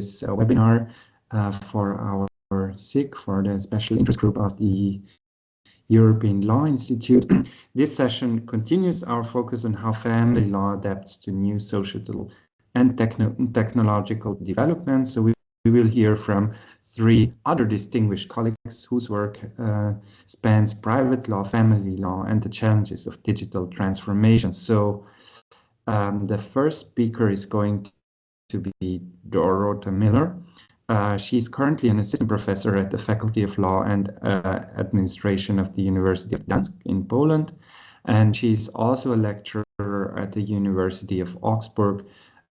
webinar for our SIG, for the Special Interest Group of the European Law Institute. This session continues our focus on how family law adapts to new societal and technological developments. So we will hear from three other distinguished colleagues whose work spans private law, family law, and the challenges of digital transformation. So the first speaker is going to be Dorota Miller. She's currently an assistant professor at the Faculty of Law and Administration of the University of Gdańsk in Poland. And she's also a lecturer at the University of Augsburg,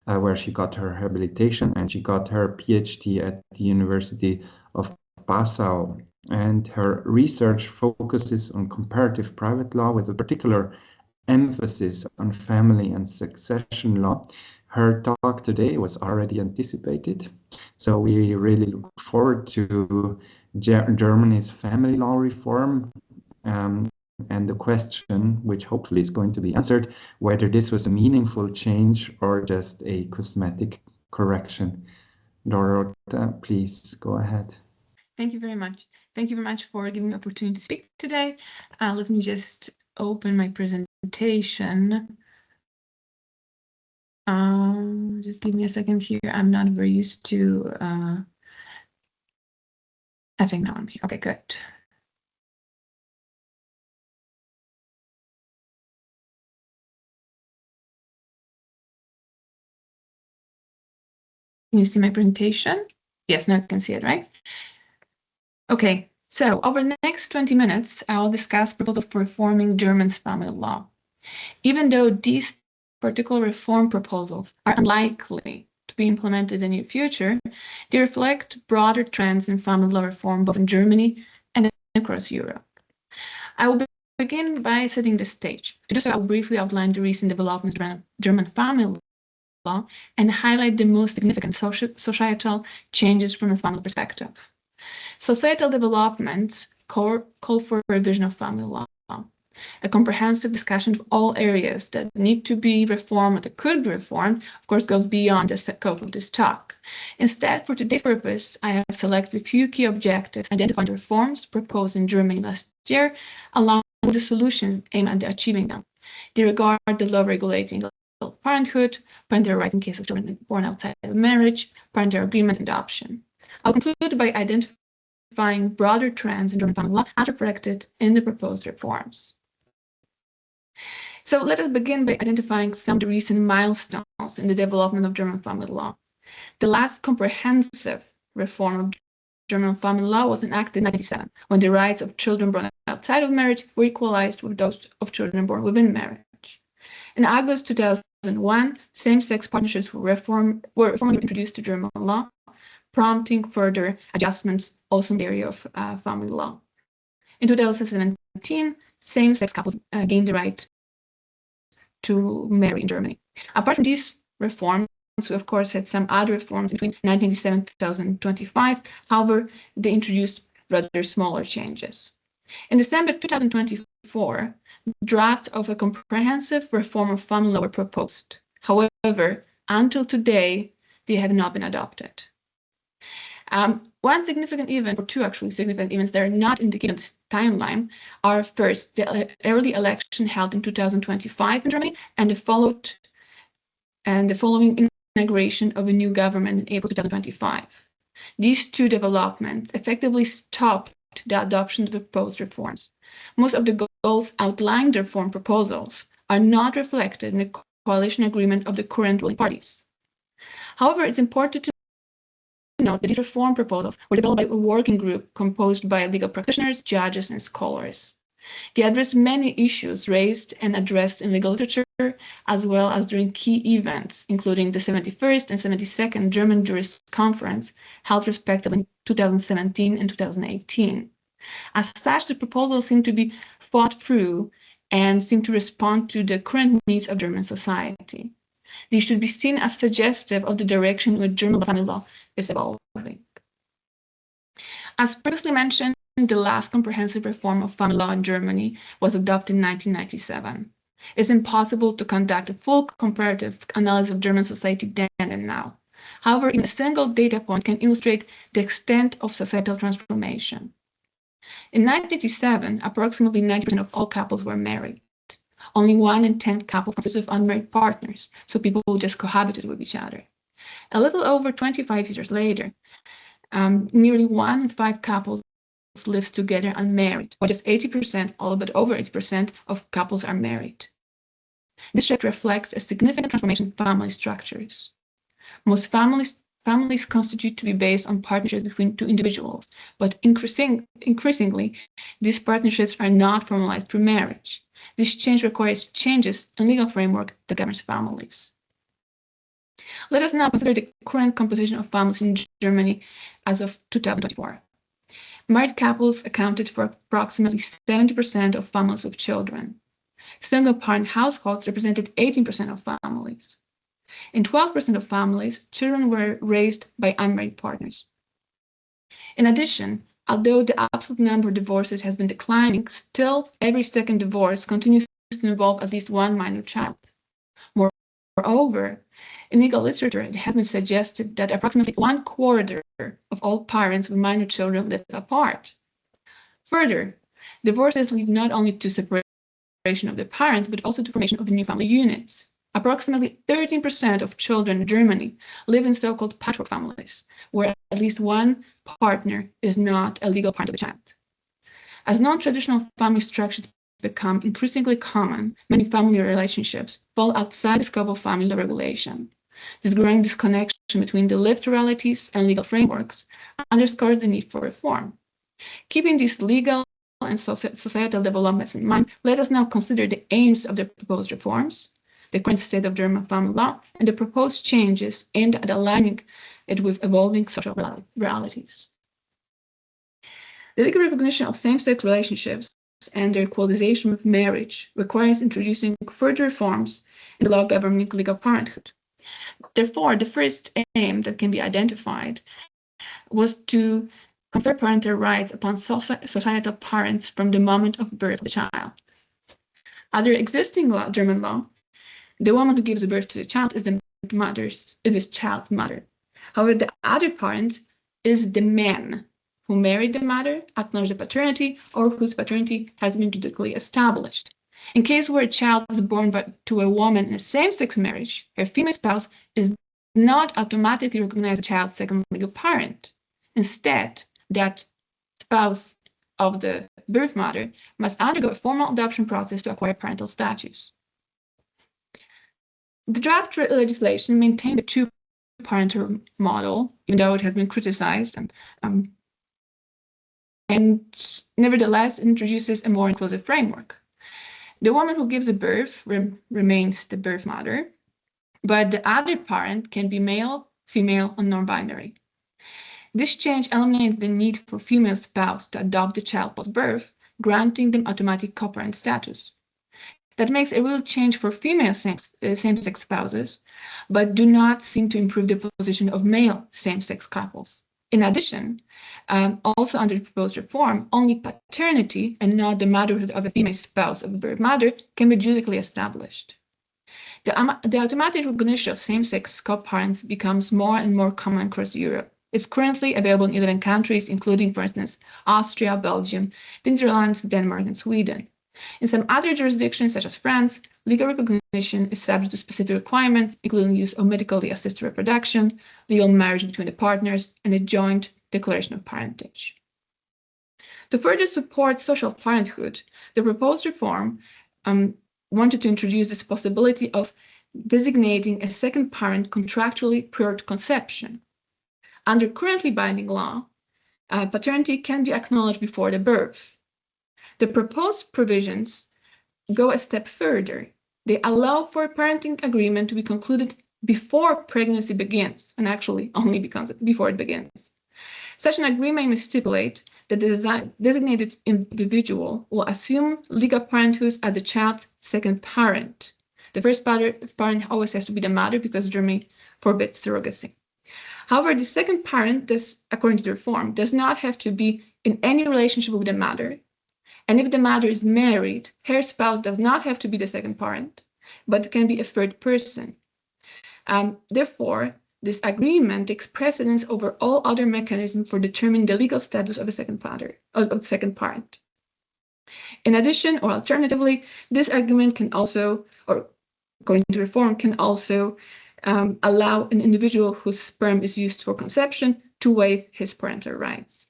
where she got her habilitation, and she got her PhD at the University of Passau. And her research focuses on comparative private law with a particular emphasis on family and succession law. Her talk today was already anticipated, so we really look forward to Germany's family law reform and the question, which hopefully is going to be answered, whether this was a meaningful change or just a cosmetic correction. Dorota, please go ahead. Thank you very much. Thank you very much for giving me the opportunity to speak today. Let me just open my presentation. Just give me a second here. I'm not very used to I think now I'm here. Okay, good. Can you see my presentation? Yes, now you can see it, right? Okay, so over the next 20 minutes, I'll discuss proposals for reforming German's family law. Even though these particular reform proposals are unlikely to be implemented in the near future, they reflect broader trends in family law reform both in Germany and across Europe. I will begin by setting the stage. To do so, I will briefly outline the recent developments around German family law and highlight the most significant societal changes from a family perspective. Societal developments call for a revision of family law, a comprehensive discussion of all areas that need to be reformed or that could be reformed, of course, goes beyond the scope of this talk. Instead, for today's purpose, I have selected a few key objectives, identifying the reforms proposed in Germany last year, along with the solutions aimed at achieving them. They regard the law regulating parenthood, parental rights in case of children born outside of marriage, parental agreements, and adoption. I'll conclude by identifying broader trends in German family law as reflected in the proposed reforms. So let us begin by identifying some of the recent milestones in the development of German family law. The last comprehensive reform of German family law was enacted in 1997, when the rights of children born outside of marriage were equalized with those of children born within marriage. In August 2001, same-sex partnerships were formally introduced to German law, prompting further adjustments also in the area of family law. In 2017, same-sex couples gained the right to marry in Germany. Apart from these reforms, we of course had some other reforms between 1997 and 2025. However, they introduced rather smaller changes. In December 2024, drafts of a comprehensive reform of family law were proposed. However, until today, they have not been adopted. One significant event, or two actually significant events that are not indicated on this timeline, are first the early election held in 2025 in Germany, and the following inauguration of a new government in April 2025. These two developments effectively stopped the adoption of the proposed reforms. Most of the goals outlined in the reform proposals are not reflected in the coalition agreement of the current ruling parties. However, it's important to note that these reform proposals were developed by a working group composed by legal practitioners, judges, and scholars. They address many issues raised and addressed in legal literature, as well as during key events, including the 71st and 72nd German Jurists Conference, held respectively in 2017 and 2018. As such, the proposals seem to be thought through and seem to respond to the current needs of German society. They should be seen as suggestive of the direction in which German family law is evolving. As previously mentioned, the last comprehensive reform of family law in Germany was adopted in 1997. It's impossible to conduct a full comparative analysis of German society then and now. However, even a single data point can illustrate the extent of societal transformation. In 1987, approximately 90% of all couples were married. Only 1 in 10 couples consisted of unmarried partners, so people who just cohabited with each other. A little over 25 years later, nearly 1 in 5 couples lives together unmarried, while just 80%, all but over 80% of couples are married. This shift reflects a significant transformation in family structures. Most families constitute to be based on partnerships between 2 individuals, but increasingly, these partnerships are not formalized through marriage. This change requires changes in legal framework that governs families. Let us now consider the current composition of families in Germany as of 2024. Married couples accounted for approximately 70% of families with children. Single-parent households represented 18% of families. In 12% of families, children were raised by unmarried partners. In addition, although the absolute number of divorces has been declining, still every second divorce continues to involve at least 1 minor child. Moreover, in legal literature, it has been suggested that approximately 1/4 of all parents with minor children live apart. Further, divorces lead not only to separation of the parents, but also to formation of new family units. Approximately 13% of children in Germany live in so-called patchwork families, where at least one partner is not a legal parent of the child. As non-traditional family structures become increasingly common, many family relationships fall outside the scope of family law regulation. This growing disconnection between the lived realities and legal frameworks underscores the need for reform. Keeping these legal and societal developments in mind, let us now consider the aims of the proposed reforms, the current state of German family law, and the proposed changes aimed at aligning it with evolving social realities. The legal recognition of same-sex relationships and their equalization with marriage requires introducing further reforms in the law governing legal parenthood. Therefore, the first aim that can be identified was to confer parental rights upon societal parents from the moment of birth of the child. Under existing German law, the woman who gives birth to the child is this child's mother. However, the other parent is the man who married the mother, acknowledged the paternity, or whose paternity has been judicially established. In case where a child is born to a woman in a same-sex marriage, her female spouse is not automatically recognized as the child's second legal parent. Instead, that spouse of the birth mother must undergo a formal adoption process to acquire parental status. The draft legislation maintained the two-parental model, even though it has been criticized, and nevertheless introduces a more inclusive framework. The woman who gives birth remains the birth mother, but the other parent can be male, female, or non-binary. This change eliminates the need for female spouse to adopt the child post-birth, granting them automatic co-parent status. That makes a real change for female same-sex spouses, but do not seem to improve the position of male same-sex couples. In addition, also under the proposed reform, only paternity and not the motherhood of a female spouse of a birth mother can be judicially established. The automatic recognition of same-sex co-parents becomes more and more common across Europe. It's currently available in 11 countries, including, for instance, Austria, Belgium, the Netherlands, Denmark, and Sweden. In some other jurisdictions, such as France, legal recognition is subject to specific requirements, including use of medically assisted reproduction, legal marriage between the partners, and a joint declaration of parentage. To further support social parenthood, the proposed reform wanted to introduce this possibility of designating a second parent contractually prior to conception. Under currently binding law, paternity can be acknowledged before the birth. The proposed provisions go a step further. They allow for a parenting agreement to be concluded before pregnancy begins, and actually only before it begins. Such an agreement may stipulate that the designated individual will assume legal parenthood as the child's second parent. The first parent always has to be the mother because Germany forbids surrogacy. However, the second parent, according to the reform, does not have to be in any relationship with the mother. And if the mother is married, her spouse does not have to be the second parent, but can be a third person. Therefore, this agreement takes precedence over all other mechanisms for determining the legal status of a second parent. In addition, or alternatively, this agreement can also, or according to reform, can also allow an individual whose sperm is used for conception to waive his parental rights.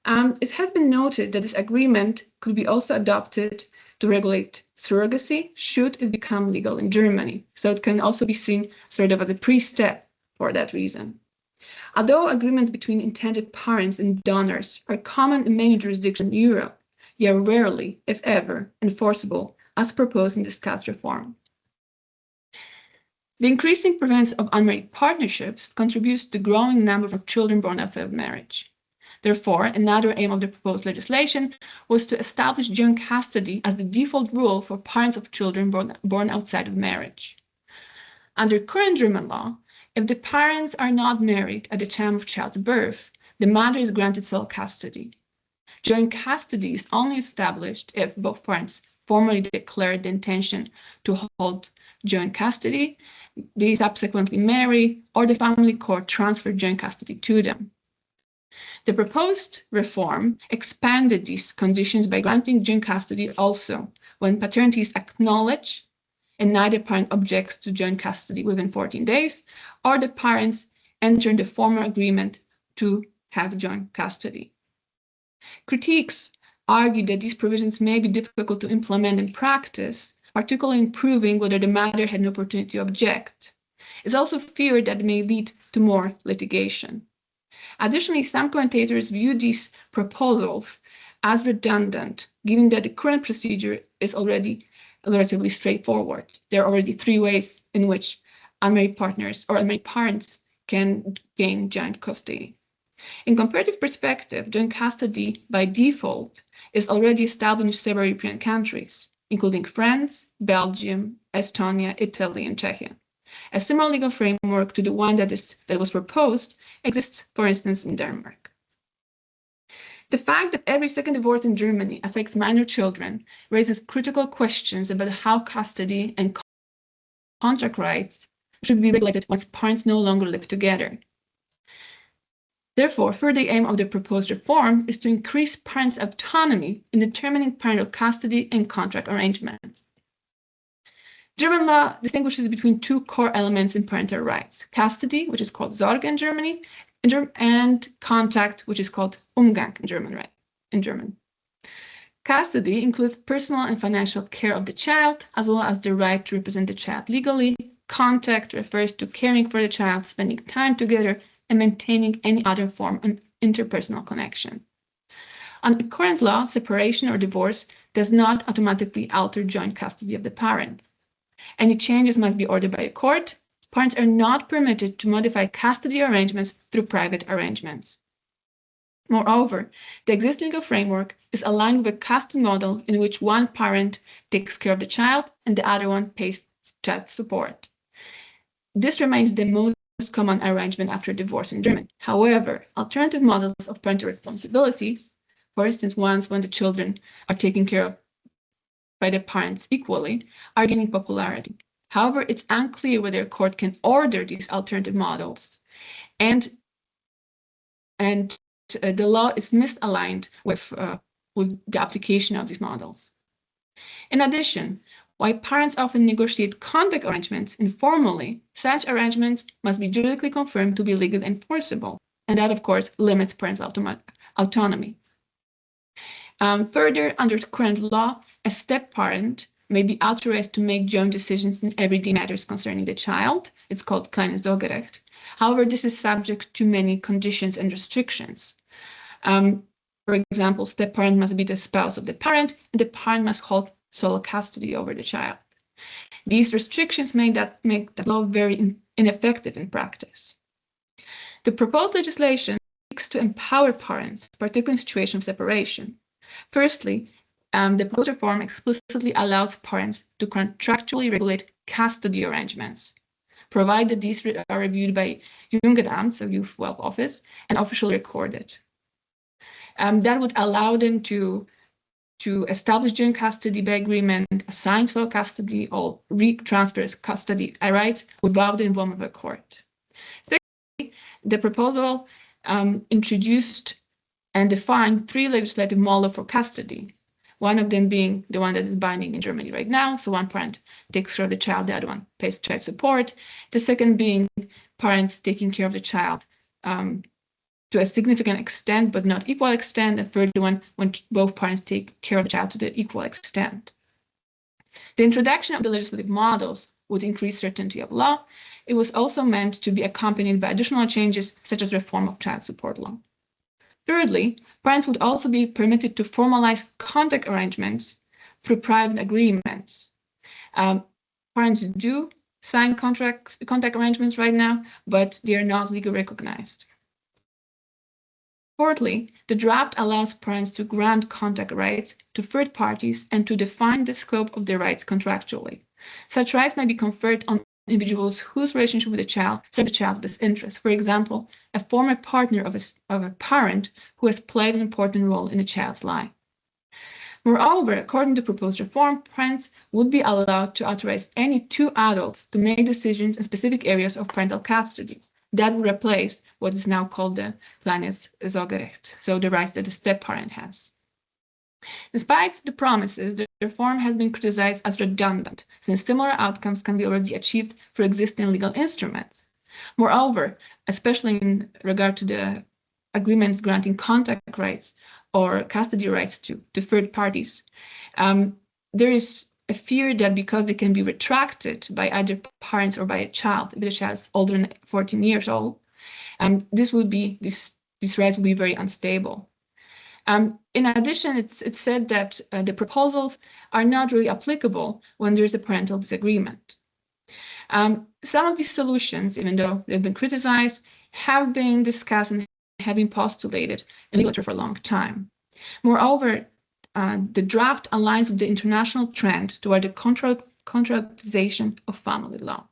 It has been noted that this agreement could be also adopted to regulate surrogacy should it become legal in Germany. So it can also be seen sort of as a pre-step for that reason. Although agreements between intended parents and donors are common in many jurisdictions in Europe, they are rarely, if ever, enforceable as proposed in discussed reform. The increasing prevalence of unmarried partnerships contributes to the growing number of children born outside of marriage. Therefore, another aim of the proposed legislation was to establish joint custody as the default rule for parents of children born outside of marriage. Under current German law, if the parents are not married at the time of child's birth, the mother is granted sole custody. Joint custody is only established if both parents formally declare the intention to hold joint custody, they subsequently marry, or the family court transfer joint custody to them. The proposed reform expanded these conditions by granting joint custody also when paternity is acknowledged and neither parent objects to joint custody within 14 days, or the parents enter the formal agreement to have joint custody. Critiques argue that these provisions may be difficult to implement in practice, particularly in proving whether the mother had an opportunity to object. It's also feared that it may lead to more litigation. Additionally, some commentators view these proposals as redundant, given that the current procedure is already relatively straightforward. There are already 3 ways in which unmarried partners or unmarried parents can gain joint custody. In comparative perspective, joint custody by default is already established in several European countries, including France, Belgium, Estonia, Italy, and Czechia. A similar legal framework to the one that was proposed exists, for instance, in Denmark. The fact that every second divorce in Germany affects minor children raises critical questions about how custody and contract rights should be regulated once parents no longer live together. Therefore, further aim of the proposed reform is to increase parents' autonomy in determining parental custody and contract arrangements. German law distinguishes between 2 core elements in parental rights: custody, which is called Sorge in Germany, and contact, which is called Umgang in German. Custody includes personal and financial care of the child, as well as the right to represent the child legally. Contact refers to caring for the child, spending time together, and maintaining any other form of interpersonal connection. Under current law, separation or divorce does not automatically alter joint custody of the parents. Any changes must be ordered by a court. Parents are not permitted to modify custody arrangements through private arrangements. Moreover, the existing legal framework is aligned with a custody model in which one parent takes care of the child and the other one pays child support. This remains the most common arrangement after divorce in Germany. However, alternative models of parental responsibility, for instance, ones when the children are taken care of by the parents equally, are gaining popularity. However, it's unclear whether a court can order these alternative models, and the law is misaligned with the application of these models. In addition, while parents often negotiate contact arrangements informally, such arrangements must be juridically confirmed to be legally enforceable, and that, of course, limits parental autonomy. Further, under current law, a step-parent may be authorized to make joint decisions in everyday matters concerning the child. It's called kleines Sorgerecht. However, this is subject to many conditions and restrictions. For example, step-parent must be the spouse of the parent, and the parent must hold sole custody over the child. These restrictions make the law very ineffective in practice. The proposed legislation seeks to empower parents, particularly in situations of separation. Firstly, the proposed reform explicitly allows parents to contractually regulate custody arrangements, provided these are reviewed by Jugendamt, so Youth Welfare Office, and officially recorded. That would allow them to establish joint custody by agreement, assign sole custody, or re-transfer custody rights without the involvement of a court. Secondly, the proposal introduced and defined 3 legislative models for custody. One of them being the one that is binding in Germany right now. So one parent takes care of the child, the other one pays child support. The second being parents taking care of the child to a significant extent, but not equal extent. The third one, when both parents take care of the child to the equal extent. The introduction of the legislative models would increase certainty of law. It was also meant to be accompanied by additional changes, such as reform of child support law. Thirdly, parents would also be permitted to formalize contact arrangements through private agreements. Parents do sign contact arrangements right now, but they are not legally recognized. Fourthly, the draft allows parents to grant contact rights to third parties and to define the scope of their rights contractually. Such rights may be conferred on individuals whose relationship with the child serves the child's best interest. For example, a former partner of a parent who has played an important role in the child's life. Moreover, according to proposed reform, parents would be allowed to authorize any 2 adults to make decisions in specific areas of parental custody. That would replace what is now called the kleines Sorgerecht, so the rights that the step-parent has. Despite the promises, the reform has been criticized as redundant, since similar outcomes can be already achieved through existing legal instruments. Moreover, especially in regard to the agreements granting contact rights or custody rights to third parties, there is a fear that because they can be retracted by either parents or by a child, if the child is older than 14 years old, these rights will be very unstable. In addition, it's said that the proposals are not really applicable when there's a parental disagreement. Some of these solutions, even though they've been criticized, have been discussed and have been postulated in literature for a long time. Moreover, the draft aligns with the international trend toward the contractualization of family law.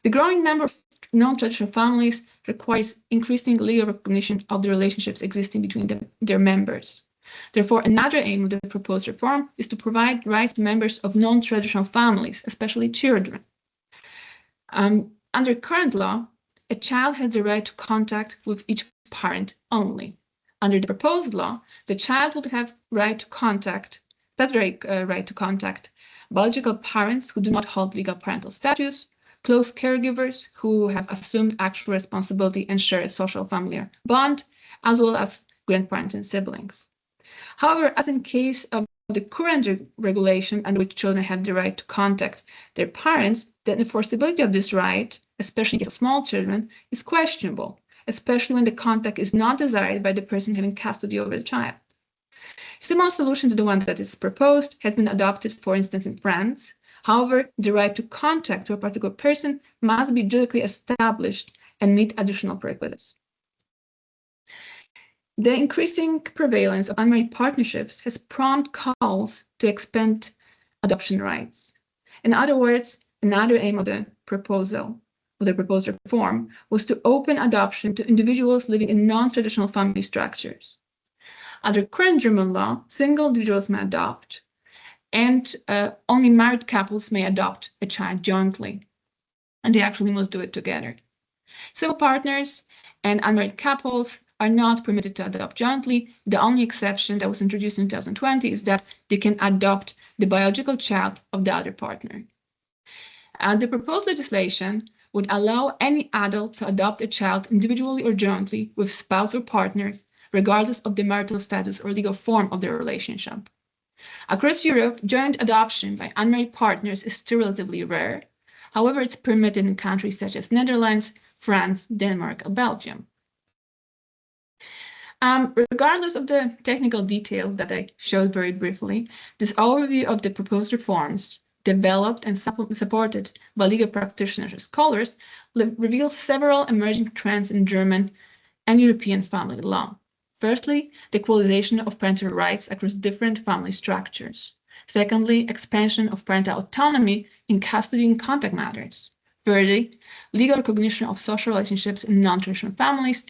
The growing number of non-traditional families requires increasing legal recognition of the relationships existing between their members. Therefore, another aim of the proposed reform is to provide rights to members of non-traditional families, especially children. Under current law, a child has the right to contact with each parent only. Under the proposed law, the child would have right to contact biological parents who do not hold legal parental status, close caregivers who have assumed actual responsibility and share a social familiar bond, as well as grandparents and siblings. However, as in case of the current regulation under which children have the right to contact their parents, the enforceability of this right, especially in case of small children, is questionable, especially when the contact is not desired by the person having custody over the child. A similar solution to the one that is proposed has been adopted, for instance, in France. However, the right to contact to a particular person must be judicially established and meet additional prerequisites. The increasing prevalence of unmarried partnerships has prompted calls to expand adoption rights. In other words, another aim of the proposed reform was to open adoption to individuals living in non-traditional family structures. Under current German law, single individuals may adopt, and only married couples may adopt a child jointly, and they actually must do it together. Civil partners and unmarried couples are not permitted to adopt jointly. The only exception that was introduced in 2020 is that they can adopt the biological child of the other partner. The proposed legislation would allow any adult to adopt a child individually or jointly with spouse or partners, regardless of the marital status or legal form of their relationship. Across Europe, joint adoption by unmarried partners is still relatively rare. However, it's permitted in countries such as Netherlands, France, Denmark, and Belgium. Regardless of the technical details that I showed very briefly, this overview of the proposed reforms, developed and supported by legal practitioners and scholars, reveals several emerging trends in German and European family law. Firstly, the equalization of parental rights across different family structures. Secondly, expansion of parental autonomy in custody and contact matters. Thirdly, legal recognition of social relationships in non-traditional families.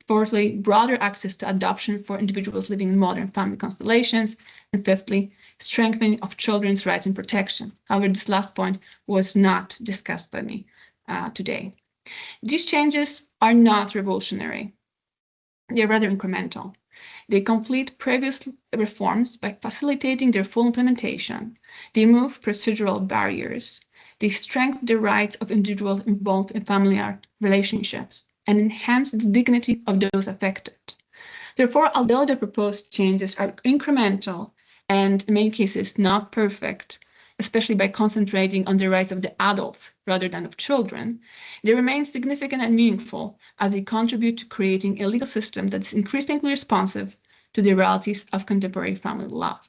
Fourthly, broader access to adoption for individuals living in modern family constellations. And fifthly, strengthening of children's rights and protection. However, this last point was not discussed by me today. These changes are not revolutionary. They're rather incremental. They complete previous reforms by facilitating their full implementation. They remove procedural barriers. They strengthen the rights of individuals involved in familiar relationships and enhance the dignity of those affected. Therefore, although the proposed changes are incremental and in many cases not perfect, especially by concentrating on the rights of the adults rather than of children, they remain significant and meaningful as they contribute to creating a legal system that is increasingly responsive to the realities of contemporary family life.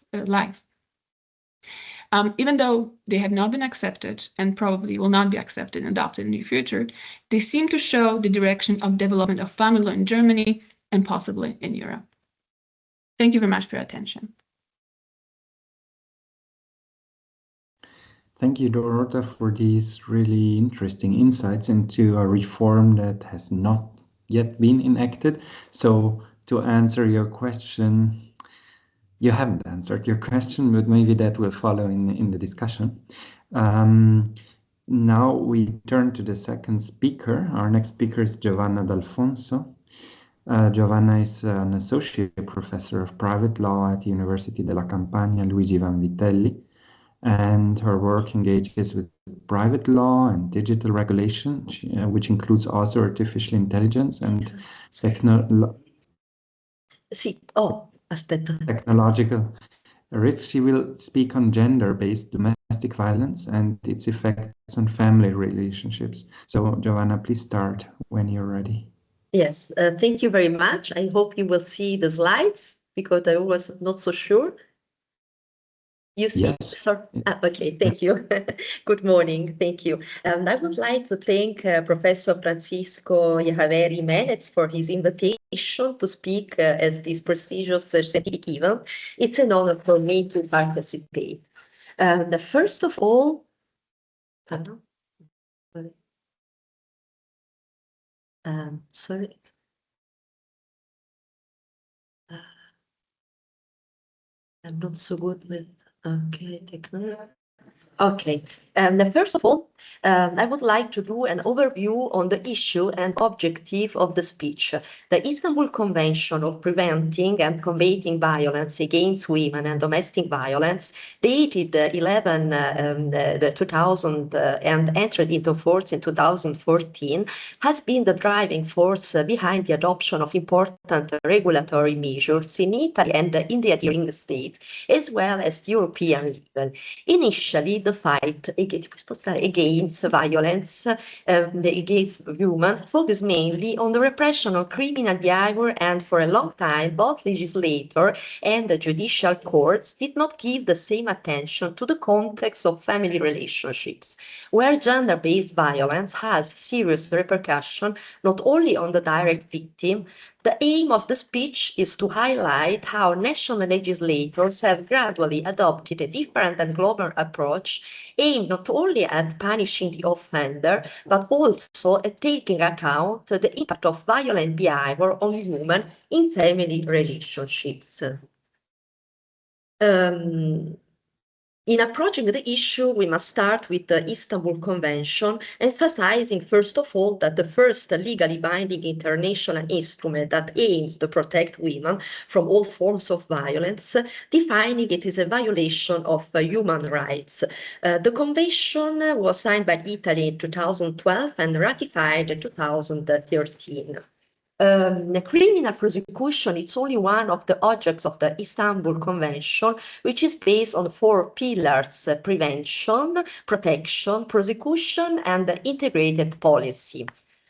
Even though they have not been accepted and probably will not be accepted and adopted in the future, they seem to show the direction of development of family law in Germany and possibly in Europe. Thank you very much for your attention. Thank you, Dorota, for these really interesting insights into a reform that has not yet been enacted. So to answer your question, you haven't answered your question, but maybe that will follow in the discussion. Now we turn to the second speaker. Our next speaker is Giovanna D'Alfonso. Giovanna is an associate professor of private law at the University della Campania Luigi Vanvitelli, and her work engages with private law and digital regulation, which includes also artificial intelligence and technological risks. She will speak on gender-based domestic violence and its effects on family relationships. So, Giovanna, please start when you're ready. Yes, thank you very much. I hope you will see the slides because I was not so sure. You see, yes. Sorry. Okay, thank you. Good morning, thank you. I would like to thank Professor Francisco Javier Jimenez for his invitation to speak at this prestigious scientific event. It's an honor for me to participate. First of all, sorry. I'm not so good with technology. Okay, first of all, I would like to do an overview on the issue and objective of the speech. The Istanbul Convention of Preventing and Combating Violence Against Women and Domestic Violence, dated 2000 and entered into force in 2014, has been the driving force behind the adoption of important regulatory measures in Italy and in the adhering states, as well as the European level. Initially, the fight against violence against women focused mainly on the repression of criminal behavior, and for a long time, both legislators and the judicial courts did not give the same attention to the context of family relationships, where gender-based violence has serious repercussions not only on the direct victim. The aim of the speech is to highlight how national legislators have gradually adopted a different and global approach aimed not only at punishing the offender, but also at taking account the impact of violent behavior on women in family relationships. In approaching the issue, we must start with the Istanbul Convention, emphasizing first of all that the first legally binding international instrument that aims to protect women from all forms of violence, defining it as a violation of human rights. The convention was signed by Italy in 2012 and ratified in 2013. Criminal prosecution is only one of the objects of the Istanbul Convention, which is based on 4 pillars: prevention, protection, prosecution, and integrated policy.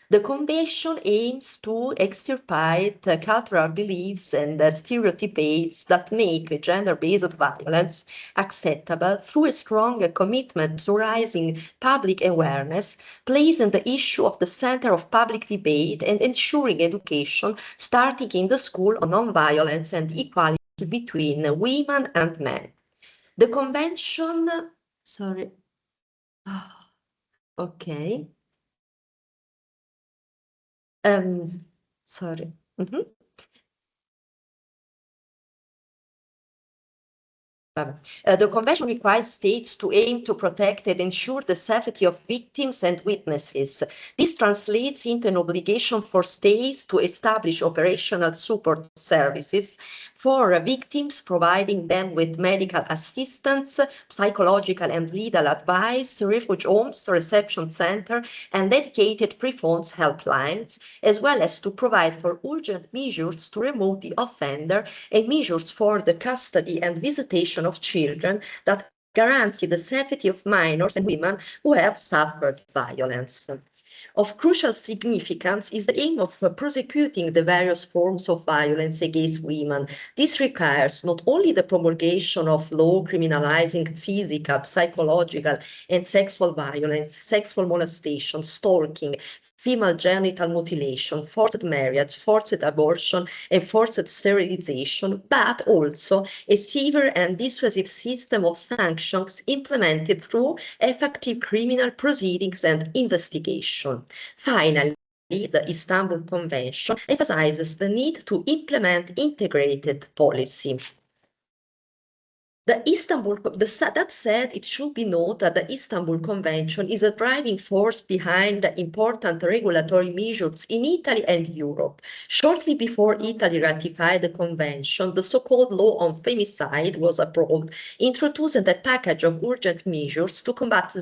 The Convention aims to extirpate cultural beliefs and stereotypes that make gender-based violence acceptable through a strong commitment to raising public awareness, placing the issue of the center of public debate, and ensuring education starting in the school on non-violence and equality between women and men. The Convention, sorry, okay. Sorry. The Convention requires states to aim to protect and ensure the safety of victims and witnesses. This translates into an obligation for states to establish operational support services for victims, providing them with medical assistance, psychological and legal advice, refuge homes, reception center, and dedicated pre-phones helplines, as well as to provide for urgent measures to remove the offender and measures for the custody and visitation of children that guarantee the safety of minors and women who have suffered violence. Of crucial significance is the aim of prosecuting the various forms of violence against women. This requires not only the promulgation of law criminalizing physical, psychological, and sexual violence, sexual molestation, stalking, female genital mutilation, forced marriage, forced abortion, and forced sterilization, but also a severe and dissuasive system of sanctions implemented through effective criminal proceedings and investigation. Finally, the Istanbul Convention emphasizes the need to implement integrated policy. That said, it should be noted that the Istanbul Convention is a driving force behind the important regulatory measures in Italy and Europe. Shortly before Italy ratified the convention, the so-called law on femicide was approved, introducing a package of urgent measures to combat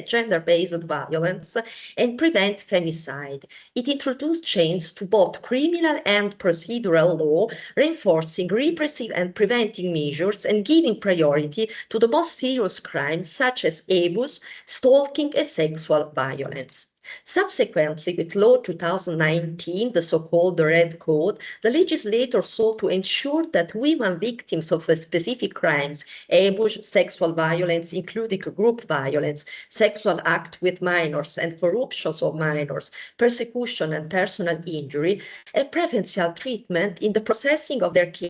gender-based violence and prevent femicide. It introduced changes to both criminal and procedural law, reinforcing repressive and preventing measures and giving priority to the most serious crimes such as abuse, stalking, and sexual violence. Subsequently, with Law 2019, the so-called Red Code, the legislator sought to ensure that women victims of specific crimes, abuse, sexual violence, including group violence, sexual act with minors and corruptions of minors, persecution and personal injury, a preferential treatment in the processing of their cases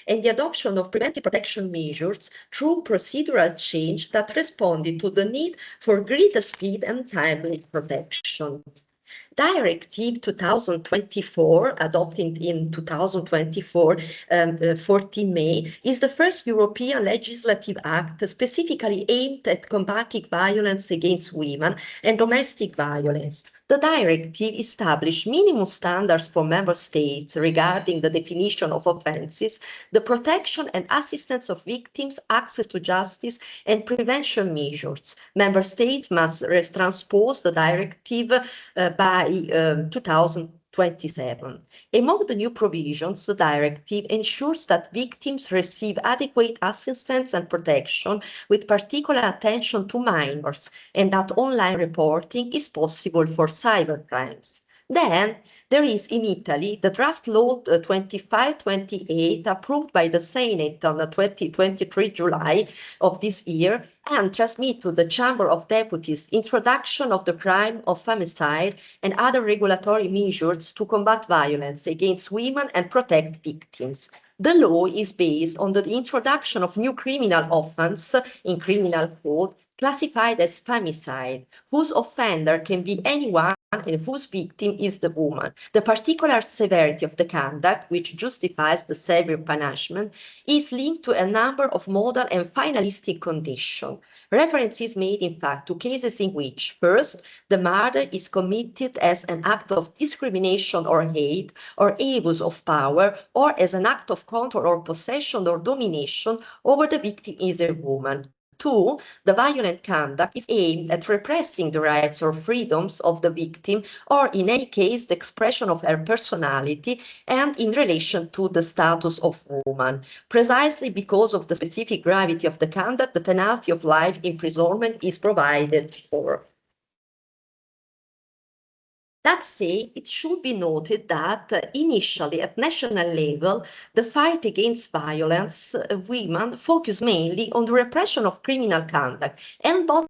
and the adoption of preventive protection measures through procedural change that responded to the need for greater speed and timely protection. Directive 2024, adopted in 2024, 14 May, is the first European legislative act specifically aimed at combating violence against women and domestic violence. The directive established minimum standards for member states regarding the definition of offenses, the protection and assistance of victims, access to justice, and prevention measures. Member states must transpose the directive by 2027. Among the new provisions, the directive ensures that victims receive adequate assistance and protection with particular attention to minors, and that online reporting is possible for cybercrimes. Then there is in Italy the draft law 2528 approved by the Senate on the 23 July of this year and transmit to the Chamber of Deputies introduction of the crime of femicide and other regulatory measures to combat violence against women and protect victims. The law is based on the introduction of new criminal offense in criminal code classified as femicide, whose offender can be anyone and whose victim is the woman. The particular severity of the conduct, which justifies the severe punishment, is linked to a number of modal and finalistic conditions. Reference is made, in fact, to cases in which, first, the murder is committed as an act of discrimination or hate or abuse of power, or as an act of control or possession or domination over the victim is a woman. Two, the violent conduct is aimed at repressing the rights or freedoms of the victim, or in any case, the expression of her personality and in relation to the status of woman. Precisely because of the specific gravity of the conduct, the penalty of life imprisonment is provided for. That said, it should be noted that initially at national level, the fight against violence of women focused mainly on the repression of criminal conduct, and both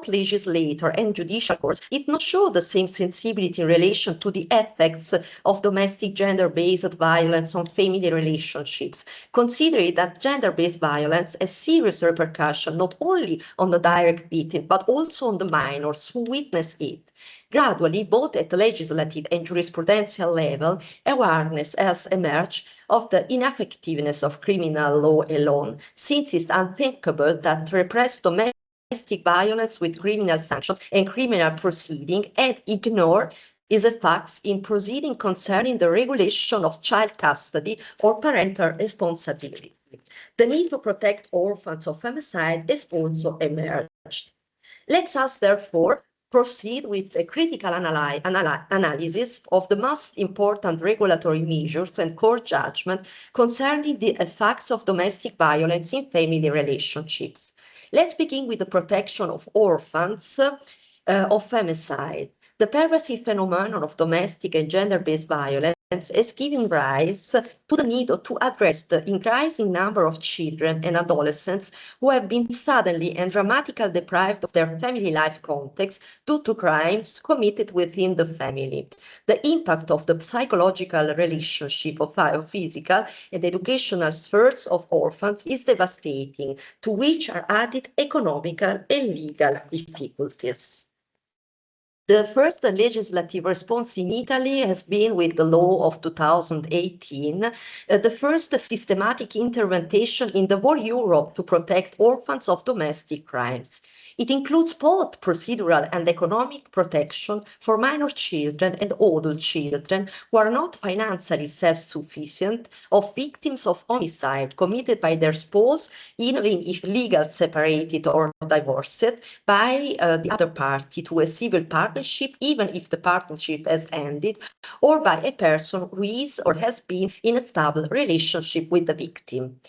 legislator and judicial courts did not show the same sensibility in relation to the effects of domestic gender-based violence on family relationships, considering that gender-based violence has serious repercussions not only on the direct victim, but also on the minors who witness it. Gradually, both at legislative and jurisprudential level, awareness has emerged of the ineffectiveness of criminal law alone, since it's unthinkable that repress domestic violence with criminal sanctions and criminal proceeding and ignore is a fact in proceeding concerning the regulation of child custody or parental responsibility. The need to protect orphans of femicide has also emerged. Let us therefore proceed with a critical analysis of the most important regulatory measures and court judgment concerning the effects of domestic violence in family relationships. Let's begin with the protection of orphans of femicide. The pervasive phenomenon of domestic and gender-based violence has given rise to the need to address the increasing number of children and adolescents who have been suddenly and dramatically deprived of their family life context due to crimes committed within the family. The impact of the psychological relationship of physical and educational spheres of orphans is devastating, to which are added economical and legal difficulties. The first legislative response in Italy has been with the law of 2018, the first systematic intervention in the whole Europe to protect orphans of domestic crimes. It includes both procedural and economic protection for minor children and adult children who are not financially self-sufficient, of victims of homicide committed by their spouse, even if legally separated or divorced, by the other party to a civil partnership, even if the partnership has ended, or by a person who is or has been in a stable relationship with the victim.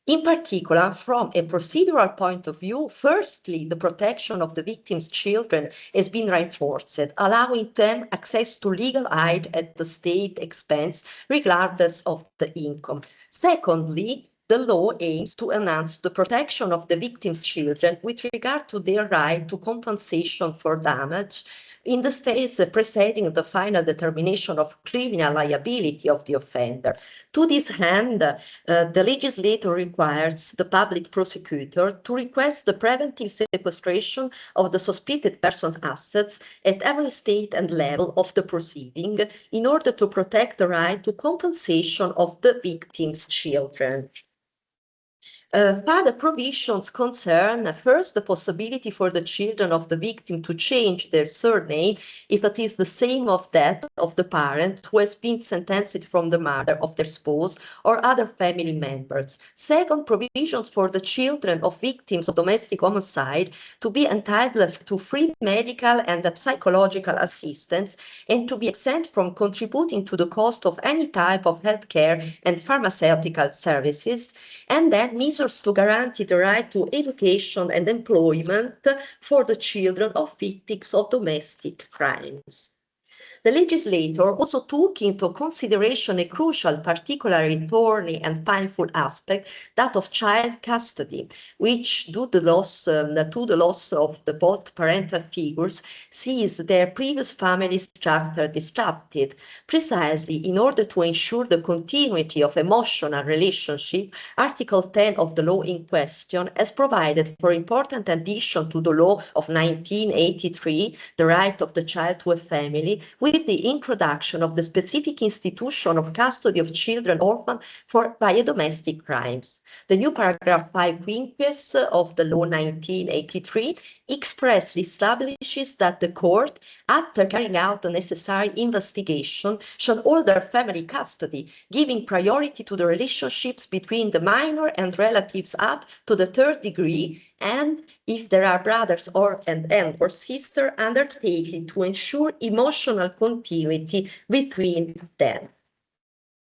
In particular, from a procedural point of view, firstly, the protection of the victim's children has been reinforced, allowing them access to legal aid at the state expense, regardless of the income. Secondly, the law aims to enhance the protection of the victim's children with regard to their right to compensation for damage in the phase preceding the final determination of criminal liability of the offender. To this end, the legislator requires the public prosecutor to request the preventive sequestration of the suspected person's assets at every state and level of the proceeding in order to protect the right to compensation of the victim's children. Further provisions concern first the possibility for the children of the victim to change their surname if it is the same of that of the parent who has been sentenced from the murder of their spouse or other family members. Second, provisions for the children of victims of domestic homicide to be entitled to free medical and psychological assistance and to be exempt from contributing to the cost of any type of healthcare and pharmaceutical services, and then measures to guarantee the right to education and employment for the children of victims of domestic crimes. The legislator also took into consideration a crucial, particularly thorny and painful aspect, that of child custody, which, due to the loss of the both parental figures, sees their previous family structure disrupted. Precisely in order to ensure the continuity of emotional relationship, Article 10 of the law in question has provided for important addition to the law of 1983, the right of the child to a family, with the introduction of the specific institution of custody of children orphaned by domestic crimes. The new paragraph 5 quinques of the law 1983 expressly establishes that the court, after carrying out the necessary investigation, shall order family custody, giving priority to the relationships between the minor and relatives up to the third degree, and if there are brothers or sister, undertaking to ensure emotional continuity between them.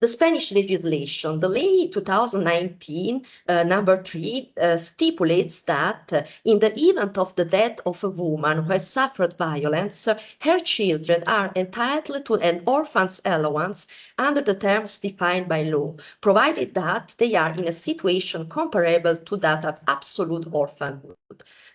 The Spanish legislation, the Ley 2019 number 3, stipulates that in the event of the death of a woman who has suffered violence, her children are entitled to an orphan's allowance under the terms defined by law, provided that they are in a situation comparable to that of absolute orphanhood.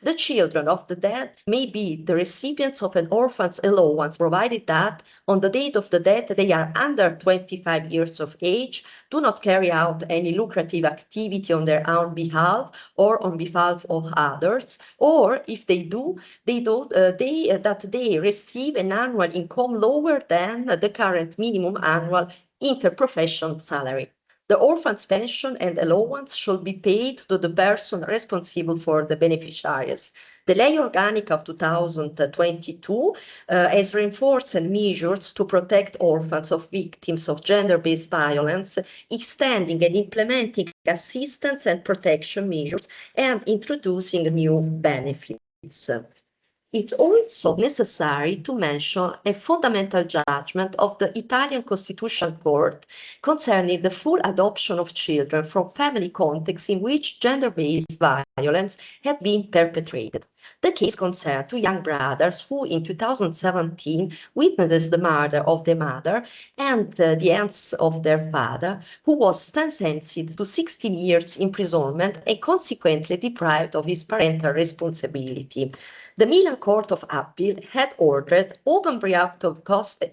The children of the dead may be the recipients of an orphan's allowance, provided that on the date of the death they are under 25 years years of age do not carry out any lucrative activity on their own behalf or on behalf of others, or if they do, that they receive an annual income lower than the current minimum annual interprofession salary. The orphan's pension and allowance should be paid to the person responsible for the beneficiaries. The Ley Organica of 2022 has reinforced measures to protect orphans of victims of gender-based violence, extending and implementing assistance and protection measures and introducing new benefits. It's also necessary to mention a fundamental judgment of the Italian Constitutional Court concerning the full adoption of children from family contexts in which gender-based violence had been perpetrated. The case concerned two young brothers who in 2017 witnessed the murder of their mother and the ends of their father, who was sentenced to 16 years imprisonment and consequently deprived of his parental responsibility. The Milan Court of Appeal had ordered open pre-adoptive custody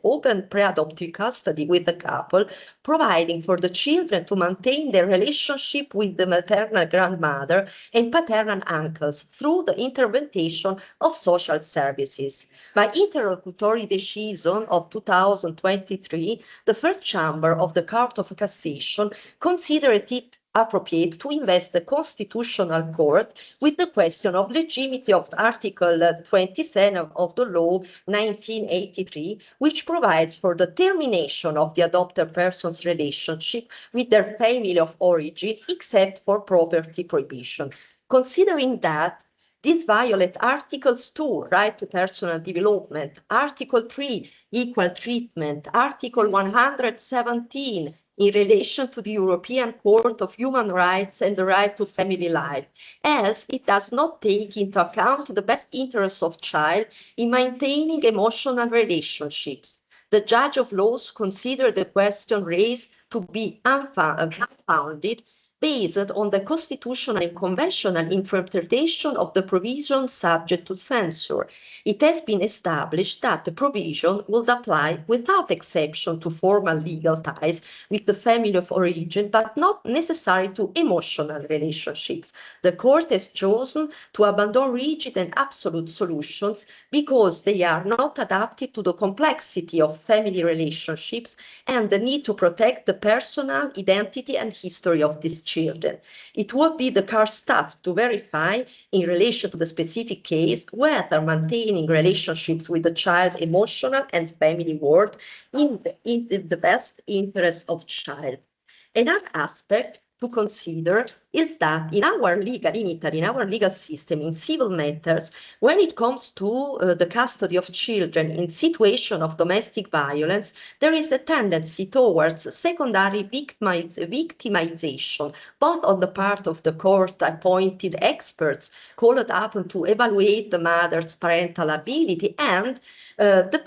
with the couple, providing for the children to maintain their relationship with the maternal grandmother and paternal uncles through the intervention of social services. By interlocutory decision of 2023, the First Chamber of the Court of Cassation considered it appropriate to invest the Constitutional Court with the question of legitimacy of Article 27 of the law 1983, which provides for the termination of the adopted person's relationship with their family of origin, except for property prohibition. Considering that these violate Articles 2, right to personal development, Article 3, equal treatment, Article 117, in relation to the European Court of Human Rights and the right to family life, as it does not take into account the best interests of child in maintaining emotional relationships. The judge of laws considered the question raised to be unfounded, based on the constitutional and conventional interpretation of the provision subject to censure. It has been established that the provision would apply without exception to formal legal ties with the family of origin, but not necessary to emotional relationships. The court has chosen to abandon rigid and absolute solutions because they are not adapted to the complexity of family relationships and the need to protect the personal identity and history of these children. It would be the court's task to verify, in relation to the specific case, whether maintaining relationships with the child's emotional and family world in the best interest of child. Another aspect to consider is that in Italy, in our legal system, in civil matters, when it comes to the custody of children in situation of domestic violence, there is a tendency towards secondary victimization, both on the part of the court-appointed experts called upon to evaluate the mother's parental ability and on the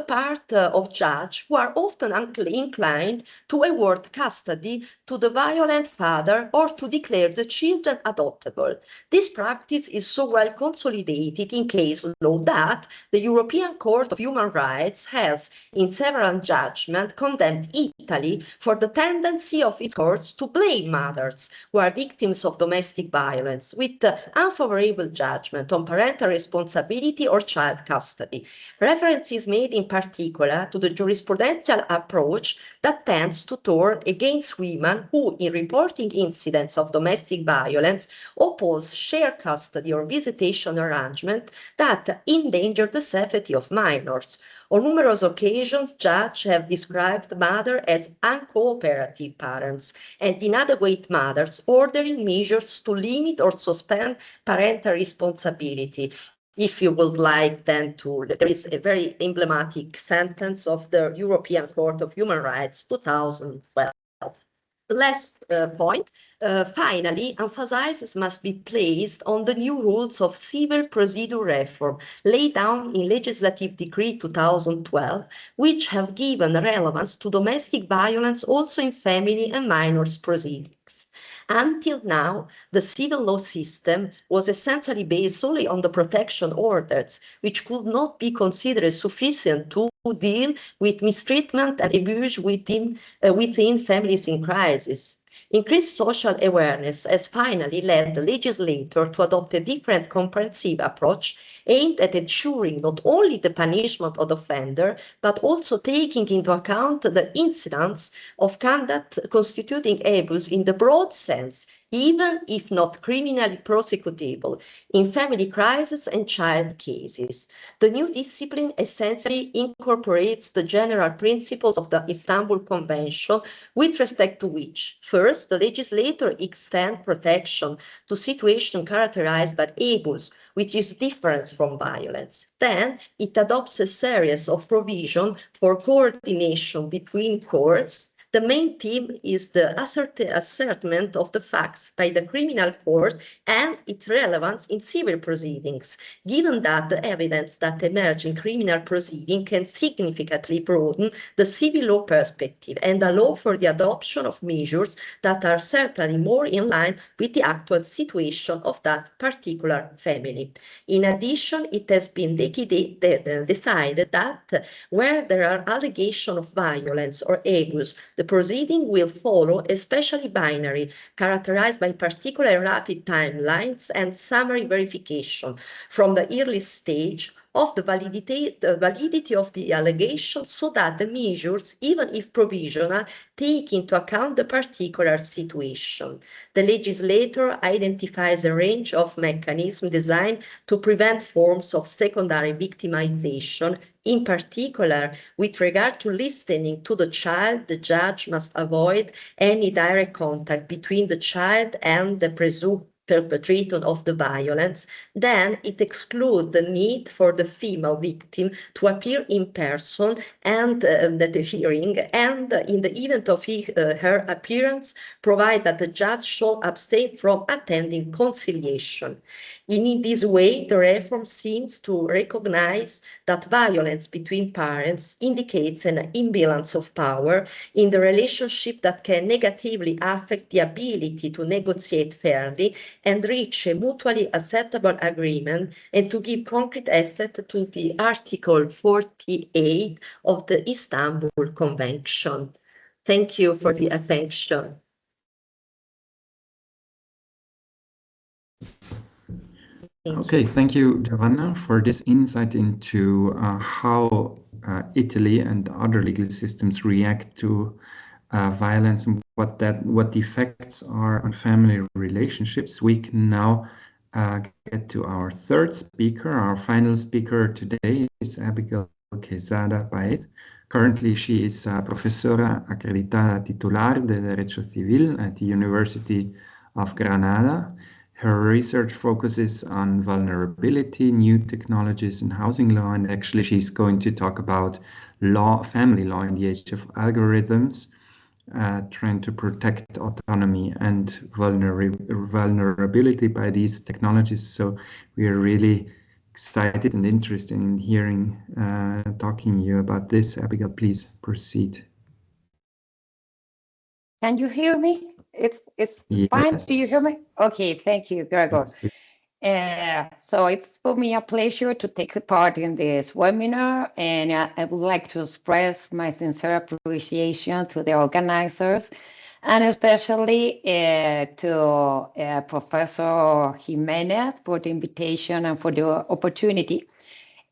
part of judges who are often inclined to award custody to the violent father or to declare the children adoptable. This practice is so well consolidated in case law that the European Court of Human Rights has, in several judgments, condemned Italy for the tendency of its courts to blame mothers who are victims of domestic violence with unfavorable judgment on parental responsibility or child custody. Reference is made in particular to the jurisprudential approach that tends to turn against women who, in reporting incidents of domestic violence, oppose shared custody or visitation arrangement that endanger the safety of minors. On numerous occasions, judges have described mothers as uncooperative parents and inadequate mothers, ordering measures to limit or suspend parental responsibility. If you would like then to, there is a very emblematic sentence of the European Court of Human Rights, 2012. Last point, finally, emphasis must be placed on the new rules of civil procedure reform laid down in Legislative Decree 2012, which have given relevance to domestic violence also in family and minors proceedings. Until now, the civil law system was essentially based solely on the protection orders, which could not be considered sufficient to deal with mistreatment and abuse within families in crisis. Increased social awareness has finally led the legislator to adopt a different comprehensive approach aimed at ensuring not only the punishment of the offender, but also taking into account the incidence of conduct constituting abuse in the broad sense, even if not criminally prosecutable, in family crisis and child cases. The new discipline essentially incorporates the general principles of the Istanbul Convention, with respect to which, first, the legislator extends protection to situations characterized by abuse, which is different from violence. Then, it adopts a series of provisions for coordination between courts. The main theme is the ascertainment of the facts by the criminal court and its relevance in civil proceedings, given that the evidence that emerges in criminal proceedings can significantly broaden the civil law perspective and allow for the adoption of measures that are certainly more in line with the actual situation of that particular family. In addition, it has been decided that where there are allegations of violence or abuse, the proceeding will follow especially binary, characterized by particularly rapid timelines and summary verification from the early stage of the validity of the allegation, so that the measures, even if provisional, take into account the particular situation. The legislator identifies a range of mechanisms designed to prevent forms of secondary victimization. In particular, with regard to listening to the child, the judge must avoid any direct contact between the child and the presumed perpetrator of the violence. Then it excludes the need for the female victim to appear in person and at the hearing, and in the event of her appearance, provide that the judge shall abstain from attending conciliation. In this way, the reform seems to recognize that violence between parents indicates an imbalance of power in the relationship that can negatively affect the ability to negotiate fairly and reach a mutually acceptable agreement, and to give concrete effect to the Article 48 of the Istanbul Convention. Thank you for the attention. Okay, thank you, Giovanna, for this insight into how Italy and other legal systems react to violence and what the effects are on family relationships. We can now get to our third speaker. Our final speaker today is Abigail Quezada Baez. Currently, she is Profesora Acreditada Titular de Derecho Civil at the University of Granada. Her research focuses on vulnerability, new technologies, and housing law. And actually, she's going to talk about family law in the age of algorithms, trying to protect autonomy and vulnerability by these technologies. So we are really excited and interested in hearing, talking to you about this. Abigail, please proceed. Can you hear me? It's Yes. fine. Do you hear me? Okay, thank you, Gregor. Yes. So it's for me a pleasure to take part in this webinar, and I would like to express my sincere appreciation to the organizers, and especially to Professor Jimenez for the invitation and for the opportunity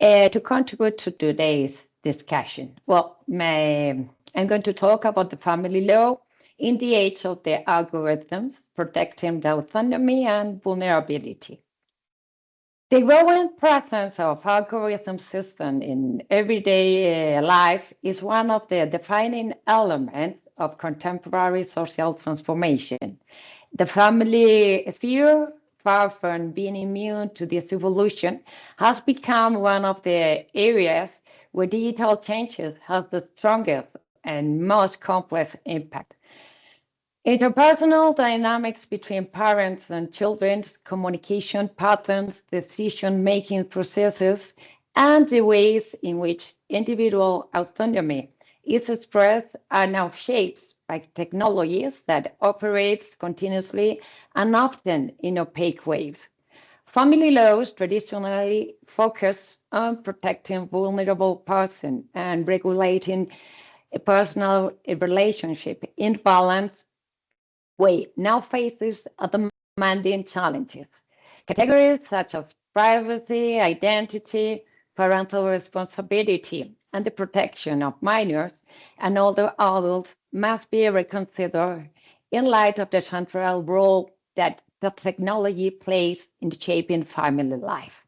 to contribute to today's discussion. Well, I'm going to talk about the family law in the age of the algorithms, protecting the autonomy and vulnerability. The growing presence of algorithm systems in everyday life is one of the defining elements of contemporary social transformation. The family sphere, far from being immune to this evolution, has become one of the areas where digital changes have the strongest and most complex impact. Interpersonal dynamics between parents and children, communication patterns, decision-making processes, and the ways in which individual autonomy is expressed are now shaped by technologies that operates continuously and often in opaque ways. Family laws traditionally focus on protecting vulnerable persons and regulating a personal relationship in balanced way now faces demanding challenges. Categories such as privacy, identity, parental responsibility, and the protection of minors and older adults must be reconsidered in light of the central role that the technology plays in shaping family life.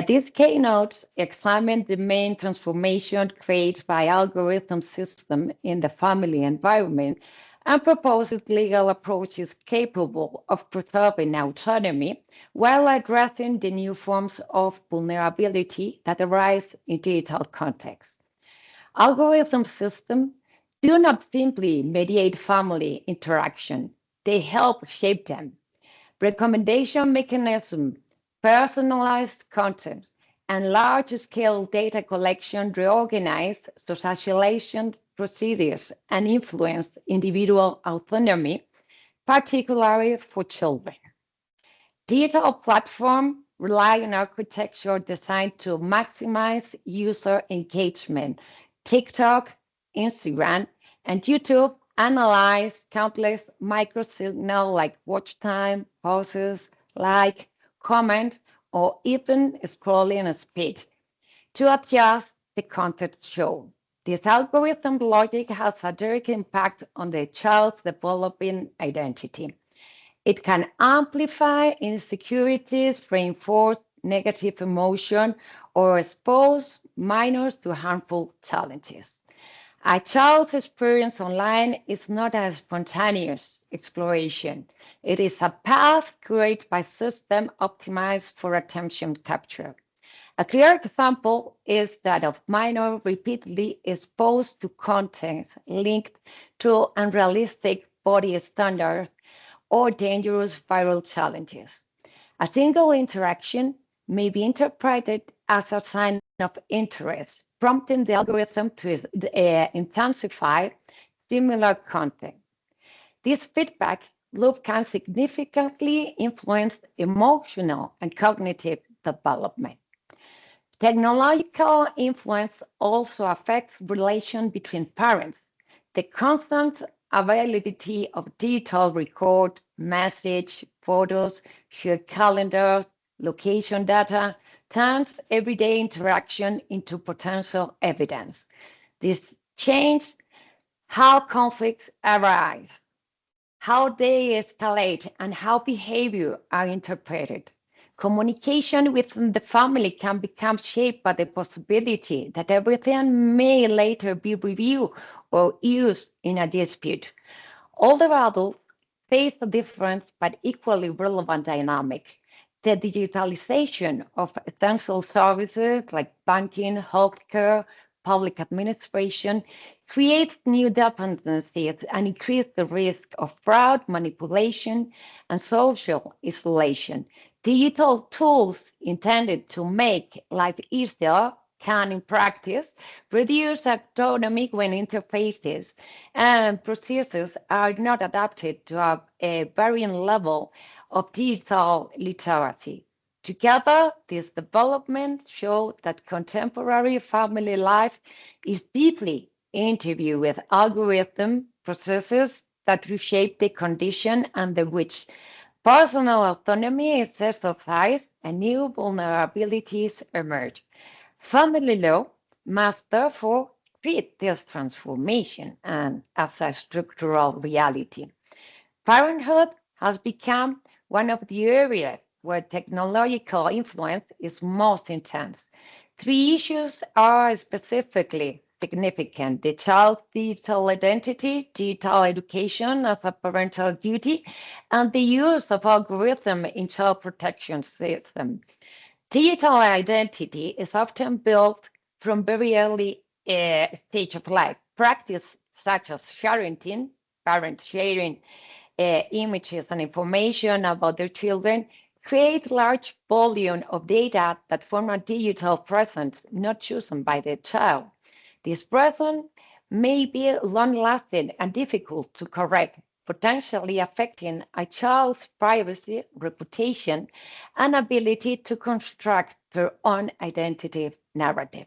These keynotes examine the main transformation created by algorithm system in the family environment and proposes legal approaches capable of preserving autonomy while addressing the new forms of vulnerability that arise in digital contexts. Algorithm systems do not simply mediate family interaction, they help shape them. Recommendation mechanisms, personalized content, and large-scale data collection reorganize socialization procedures and influence individual autonomy, particularly for children. Digital platforms rely on architecture designed to maximize user engagement. TikTok, Instagram, and YouTube analyze countless microsignals like watch time, pauses, like, comment, or even scrolling speed to adjust the content shown. This algorithm logic has a direct impact on the child's developing identity. It can amplify insecurities, reinforce negative emotion, or expose minors to harmful challenges. A child's experience online is not a spontaneous exploration. It is a path created by systems optimized for attention capture. A clear example is that of minors repeatedly exposed to content linked to unrealistic body standards or dangerous viral challenges. A single interaction may be interpreted as a sign of interest, prompting the algorithm to intensify similar content. This feedback loop can significantly influence emotional and cognitive development. Technological influence also affects relations between parents. The constant availability of digital record, message, photos, shared calendars, location data turns everyday interaction into potential evidence. This changes how conflicts arise, how they escalate, and how behavior are interpreted. Communication within the family can become shaped by the possibility that everything may later be reviewed or used in a dispute. Older adults face a different but equally relevant dynamic. The digitalization of essential services like banking, healthcare, public administration creates new dependencies and increase the risk of fraud, manipulation, and social isolation. Digital tools intended to make life easier can, in practice, reduce autonomy when interfaces and processes are not adapted to a varying level of digital literacy. Together, these developments show that contemporary family life is deeply interviewed with algorithm processes that reshape the condition under which personal autonomy is exercised and new vulnerabilities emerge. Family law must therefore treat this transformation and as a structural reality. Parenthood has become one of the areas where technological influence is most intense. Three issues are specifically significant: the child's digital identity, digital education as a parental duty, and the use of algorithm in child protection system. Digital identity is often built from very early stage of life. Practice such as parenting, parents sharing images and information about their children create large volume of data that form a digital presence not chosen by the child. This presence may be long-lasting and difficult to correct, potentially affecting a child's privacy, reputation, and ability to construct their own identity narrative.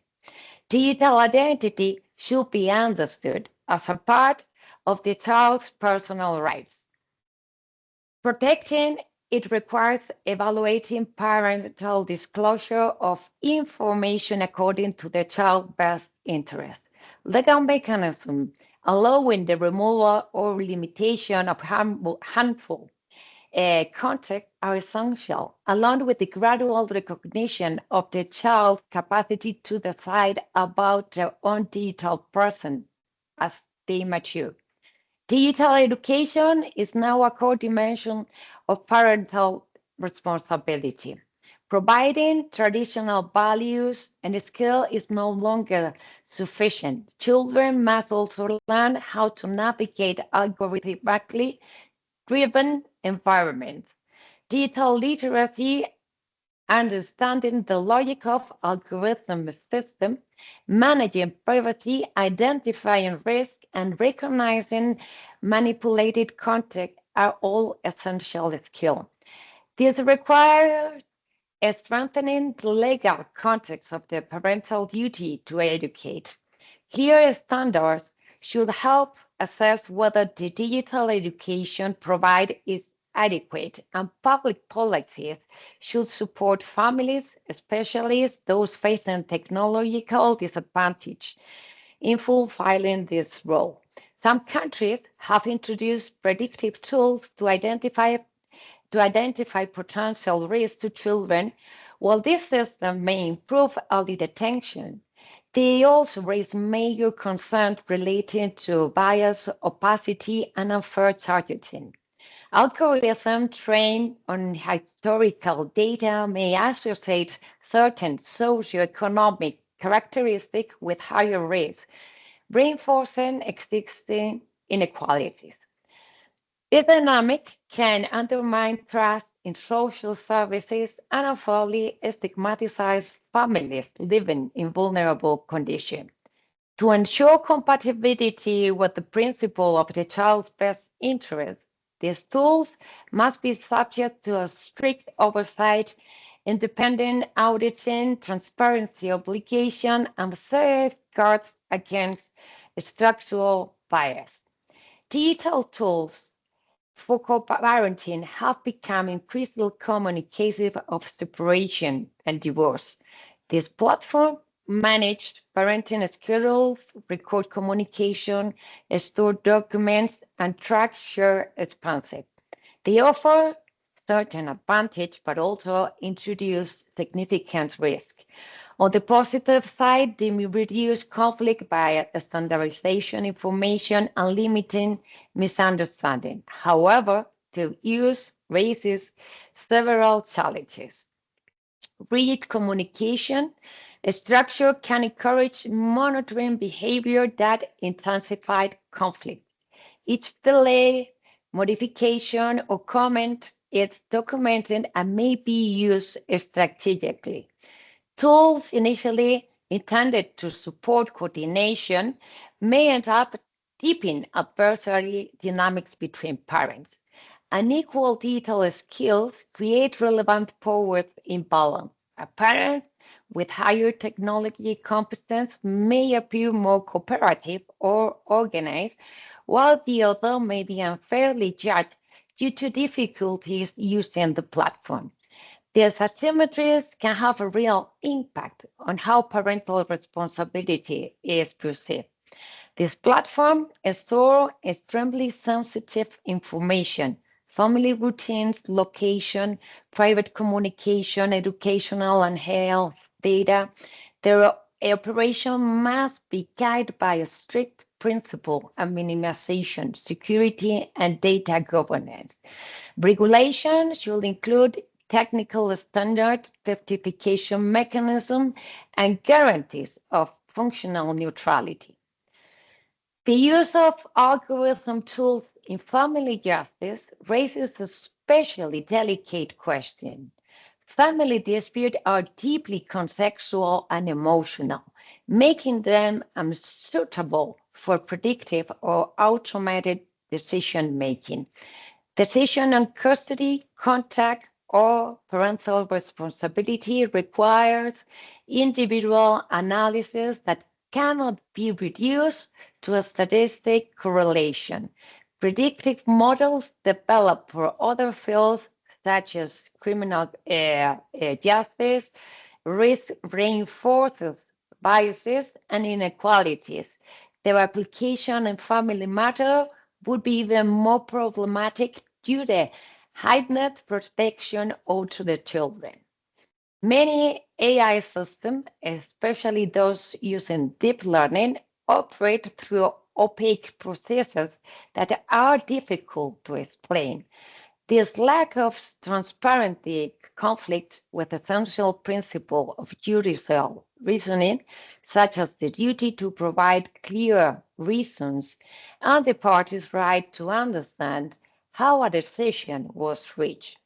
Digital identity should be understood as a part of the child's personal rights. Protecting it requires evaluating parental disclosure of information according to the child's best interest. Legal mechanisms allowing the removal or limitation of harmful content are essential, along with the gradual recognition of the child's capacity to decide about their own digital person as they mature. Digital education is now a core dimension of parental responsibility. Providing traditional values and skill is no longer sufficient. Children must also learn how to navigate algorithmically driven environments. Digital literacy, understanding the logic of algorithm system, managing privacy, identifying risk, and recognizing manipulated content are all essential skills. This requires strengthening the legal context of the parental duty to educate. Clear standards should help assess whether the digital education provided is adequate, and public policies should support families, especially those facing technological disadvantage, in fulfilling this role. Some countries have introduced predictive tools to identify potential risks to children. While this system may improve early detection, they also raise major concerns relating to bias, opacity, and unfair targeting. Algorithms trained on historical data may associate certain socioeconomic characteristics with higher risk, reinforcing existing inequalities. This dynamic can undermine trust in social services and unfairly stigmatize families living in vulnerable conditions. To ensure compatibility with the principle of the child's best interest, these tools must be subject to a strict oversight, independent auditing, transparency obligation, and safeguards against structural bias. Digital tools for co-parenting have become increasingly common in cases of separation and divorce. This platform manage parenting schedules, record communication, store documents, and track shared expenses. They offer certain advantage, but also introduce significant risk. On the positive side, they may reduce conflict by standardization information and limiting misunderstanding. However, their use raises several challenges. Rigid communication structure can encourage monitoring behavior that intensifies conflict. Each delay, modification, or comment is documented and may be used strategically. Tools initially intended to support coordination may end up deepening adversary dynamics between parents. Unequal digital skills create relevant power imbalance. A parent with higher technology competence may appear more cooperative or organized, while the other may be unfairly judged due to difficulties using the platform. These asymmetries can have a real impact on how parental responsibility is perceived. This platform stores extremely sensitive information, family routines, location, private communication, educational and health data. Their operation must be guided by a strict principle of minimization, security, and data governance. Regulation should include technical standard, certification mechanism, and guarantees of functional neutrality. The use of algorithm tools in family justice raises a especially delicate question. Family disputes are deeply contextual and emotional, making them unsuitable for predictive or automated decision making. Decision on custody, contact, or parental responsibility requires individual analysis that cannot be reduced to a statistic correlation. Predictive models developed for other fields such as criminal justice risk reinforces biases and inequalities. Their application in family matter would be even more problematic due to heightened protection owed to the children. Many AI systems, especially those using deep learning, operate through opaque processes that are difficult to explain. This lack of transparency conflicts with essential principle of judicial reasoning, such as the duty to provide clear reasons and the parties' right to understand how a decision was reached.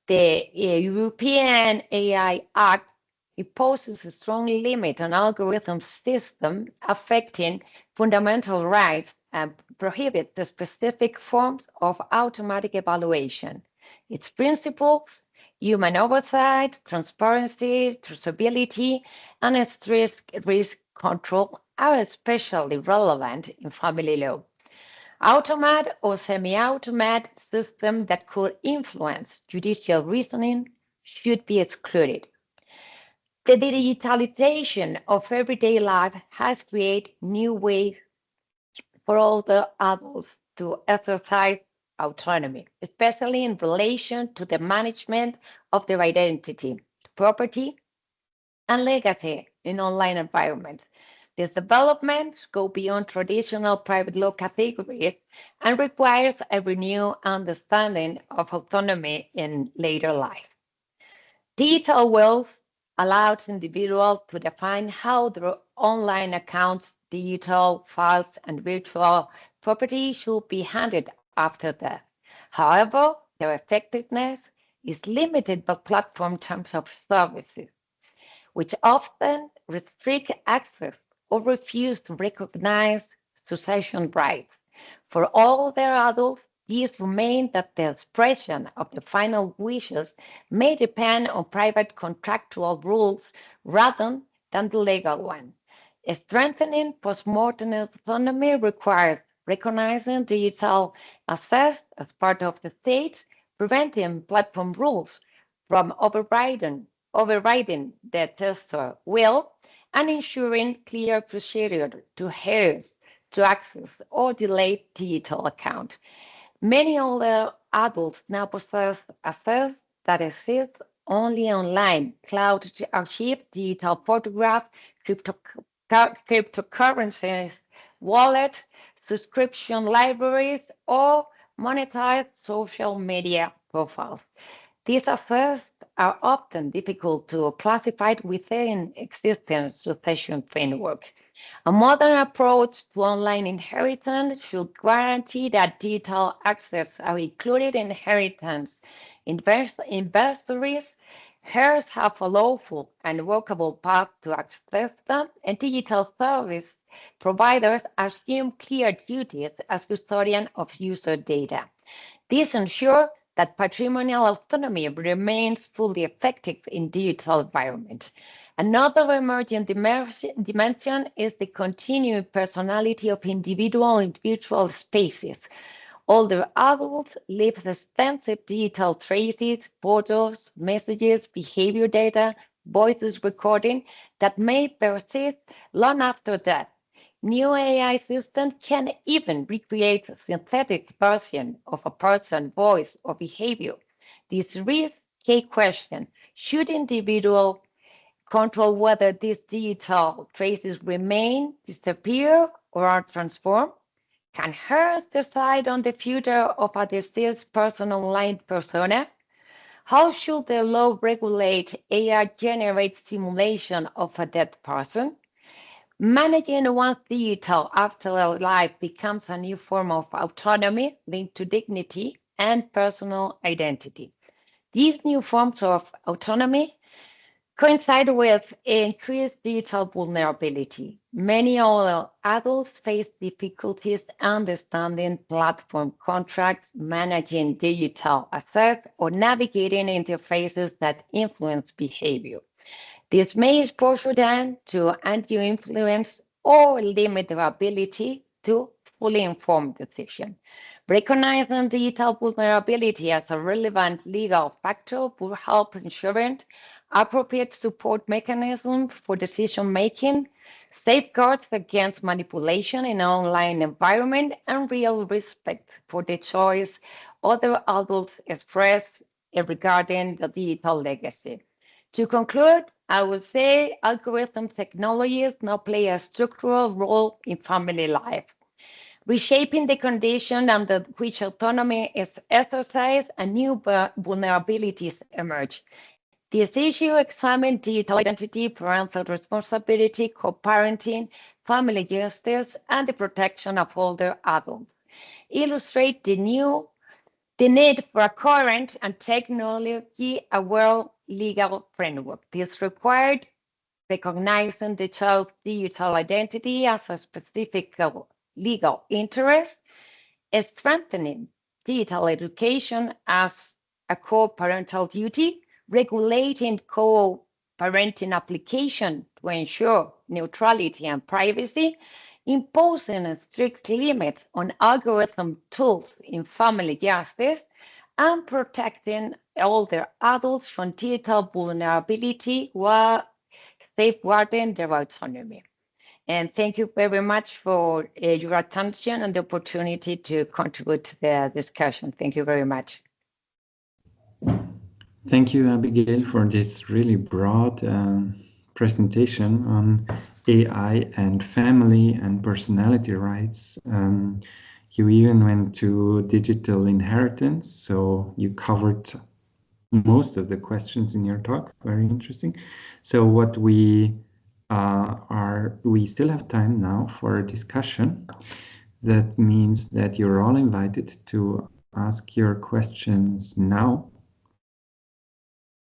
The European AI Act imposes a strong limit on algorithm system affecting fundamental rights and prohibits the specific forms of automatic evaluation. Its principles, human oversight, transparency, traceability, and strict risk control are especially relevant in family law. Automat or semi-automat system that could influence judicial reasoning should be excluded. The digitalization of everyday life has created new ways for all the adults to exercise autonomy, especially in relation to the management of their identity, property, and legacy in online environments. These developments go beyond traditional private law categories and requires a renewed understanding of autonomy in later life. Digital wills allows individuals to define how their online accounts, digital files, and virtual property should be handled after death. However, their effectiveness is limited by platform terms of services, which often restrict access or refuse to recognize succession rights. For all their adults, these remain that the expression of the final wishes may depend on private contractual rules rather than the legal one. Strengthening postmortem autonomy requires recognizing digital access as part of the state, preventing platform rules from overriding the tester will, and ensuring clear procedure to heirs to access or delete digital account. Many older adults now possess access that exists only online, cloud archive, digital photograph, cryptocurrencies, wallet, subscription libraries, or monetized social media profiles. These affairs are often difficult to classify within existing succession framework. A modern approach to online inheritance should guarantee that digital access are included in inheritance. Investors, heirs have a lawful and workable path to access them, and digital service providers assume clear duties as custodian of user data. This ensures that patrimonial autonomy remains fully effective in digital environment. Another emerging dimension is the continuing personality of individual in virtual spaces. Older adults leave extensive digital traces, photos, messages, behavior data, voices recording that may persist long after death. New AI systems can even recreate a synthetic version of a person's voice or behavior. This raises key question. Should individuals control whether these digital traces remain, disappear, or are transformed? Can heirs decide on the future of a deceased person online persona? How should the law regulate AI-generated simulation of a dead person? Managing one's digital afterlife becomes a new form of autonomy linked to dignity and personal identity. These new forms of autonomy coincide with increased digital vulnerability. Many older adults face difficulties understanding platform contracts, managing digital assets, or navigating interfaces that influence behavior. This may exposure them to undue influence or limit their ability to fully inform decisions. Recognizing digital vulnerability as a relevant legal factor will help ensuring appropriate support mechanisms for decision making, safeguards against manipulation in an online environment, and real respect for the choice other adults express regarding the digital legacy. To conclude, I would say algorithm technologies now play a structural role in family life, reshaping the condition under which autonomy is exercised and new vulnerabilities emerge. This issue examines digital identity, parental responsibility, co-parenting, family justice, and the protection of older adults. Illustrate the need for a current and technology-aware legal framework. This required recognizing the child's digital identity as a specific legal interest, strengthening digital education as a core parental duty, regulating co-parenting application to ensure neutrality and privacy, imposing a strict limit on algorithm tools in family justice, and protecting older adults from digital vulnerability while safeguarding their autonomy. And thank you very much for your attention and the opportunity to contribute to the discussion. Thank you very much. Thank you, Abigail, for this really broad presentation on AI and family and personality rights. You even went to digital inheritance, so you covered most of the questions in your talk. Very interesting. So what we still have time now for a discussion. That means that you're all invited to ask your questions now.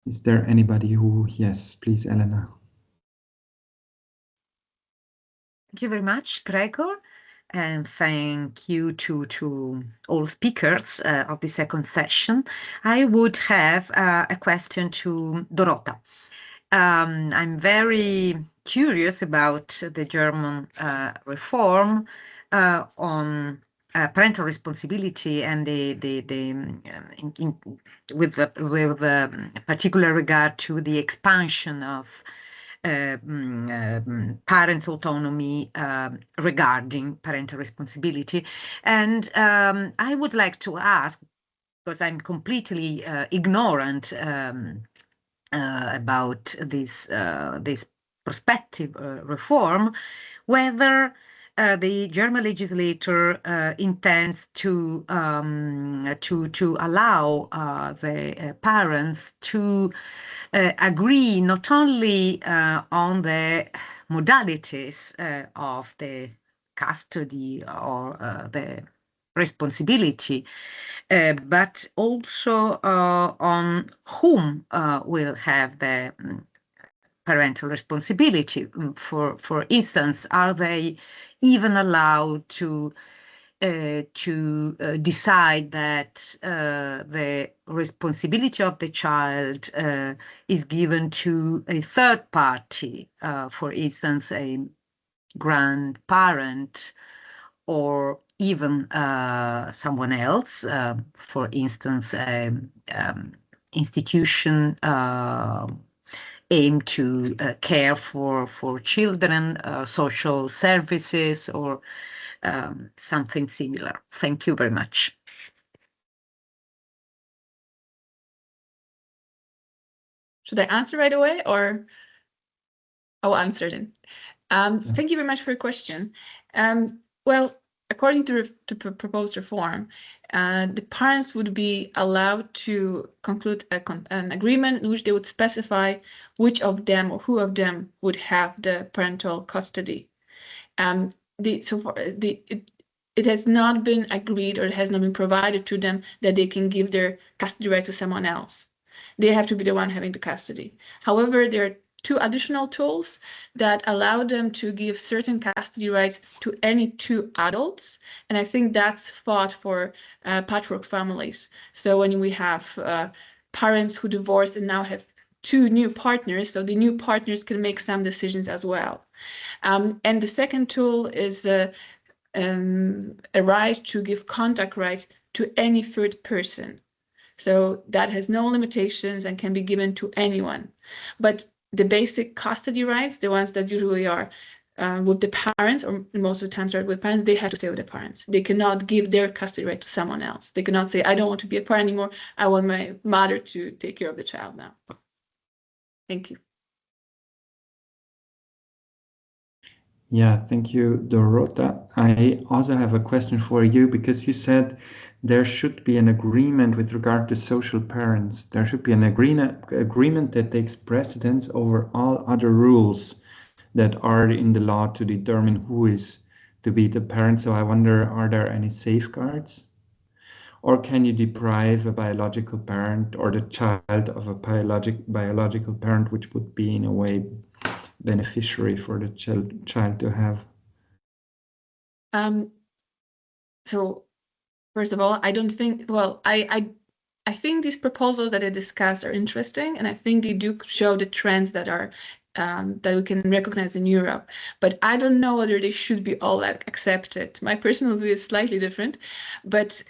Is there anybody who, yes, please, Elena. Thank you very much, Gregor, and thank you to all speakers of the second session. I would have a question to Dorota. I'm very curious about the German reform on parental responsibility and with particular regard to the expansion of parents' autonomy regarding parental responsibility. And I would like to ask, because I'm completely ignorant about this prospective reform, whether the German legislator intends to allow the parents to agree not only on the modalities of the custody or the responsibility, but also on whom will have the parental responsibility. For instance, are they even allowed to decide that the responsibility of the child is given to a third party, for instance, a grandparent, or even someone else, for instance, institution aimed to care for children, social services, or something similar. Thank you very much. Should I answer right away, or I'll answer then? Thank you very much for your question. Well, according to proposed reform, the parents would be allowed to conclude an agreement in which they would specify which of them or who of them would have the parental custody. It has not been agreed, or it has not been provided to them that they can give their custody right to someone else. they have to be the one having the custody. However, there are two additional tools that allow them to give certain custody rights to any two adults. And I think that's fought for patchwork families. So when we have parents who divorced and now have two new partners, so the new partners can make some decisions as well. And the second tool is a right to give contact rights to any third person. So that has no limitations and can be given to anyone. But the basic custody rights, the ones that usually are with the parents, or most of the times are with parents, they have to stay with the parents. They cannot give their custody right to someone else. They cannot say, I don't want to be a parent anymore. I want my mother to take care of the child now. Thank you. Yeah, thank you, Dorota. I also have a question for you, because you said there should be an agreement with regard to social parents. There should be an agreement that takes precedence over all other rules that are in the law to determine who is to be the parent. So I wonder, are there any safeguards? Or can you deprive a biological parent or the child of a biological parent, which would be in a way beneficiary for the child to have? So first of all, I don't think, well, I think these proposals that I discussed are interesting, and I think they do show the trends that are that we can recognize in Europe. But I don't know whether they should be all accepted. My personal view is slightly different. But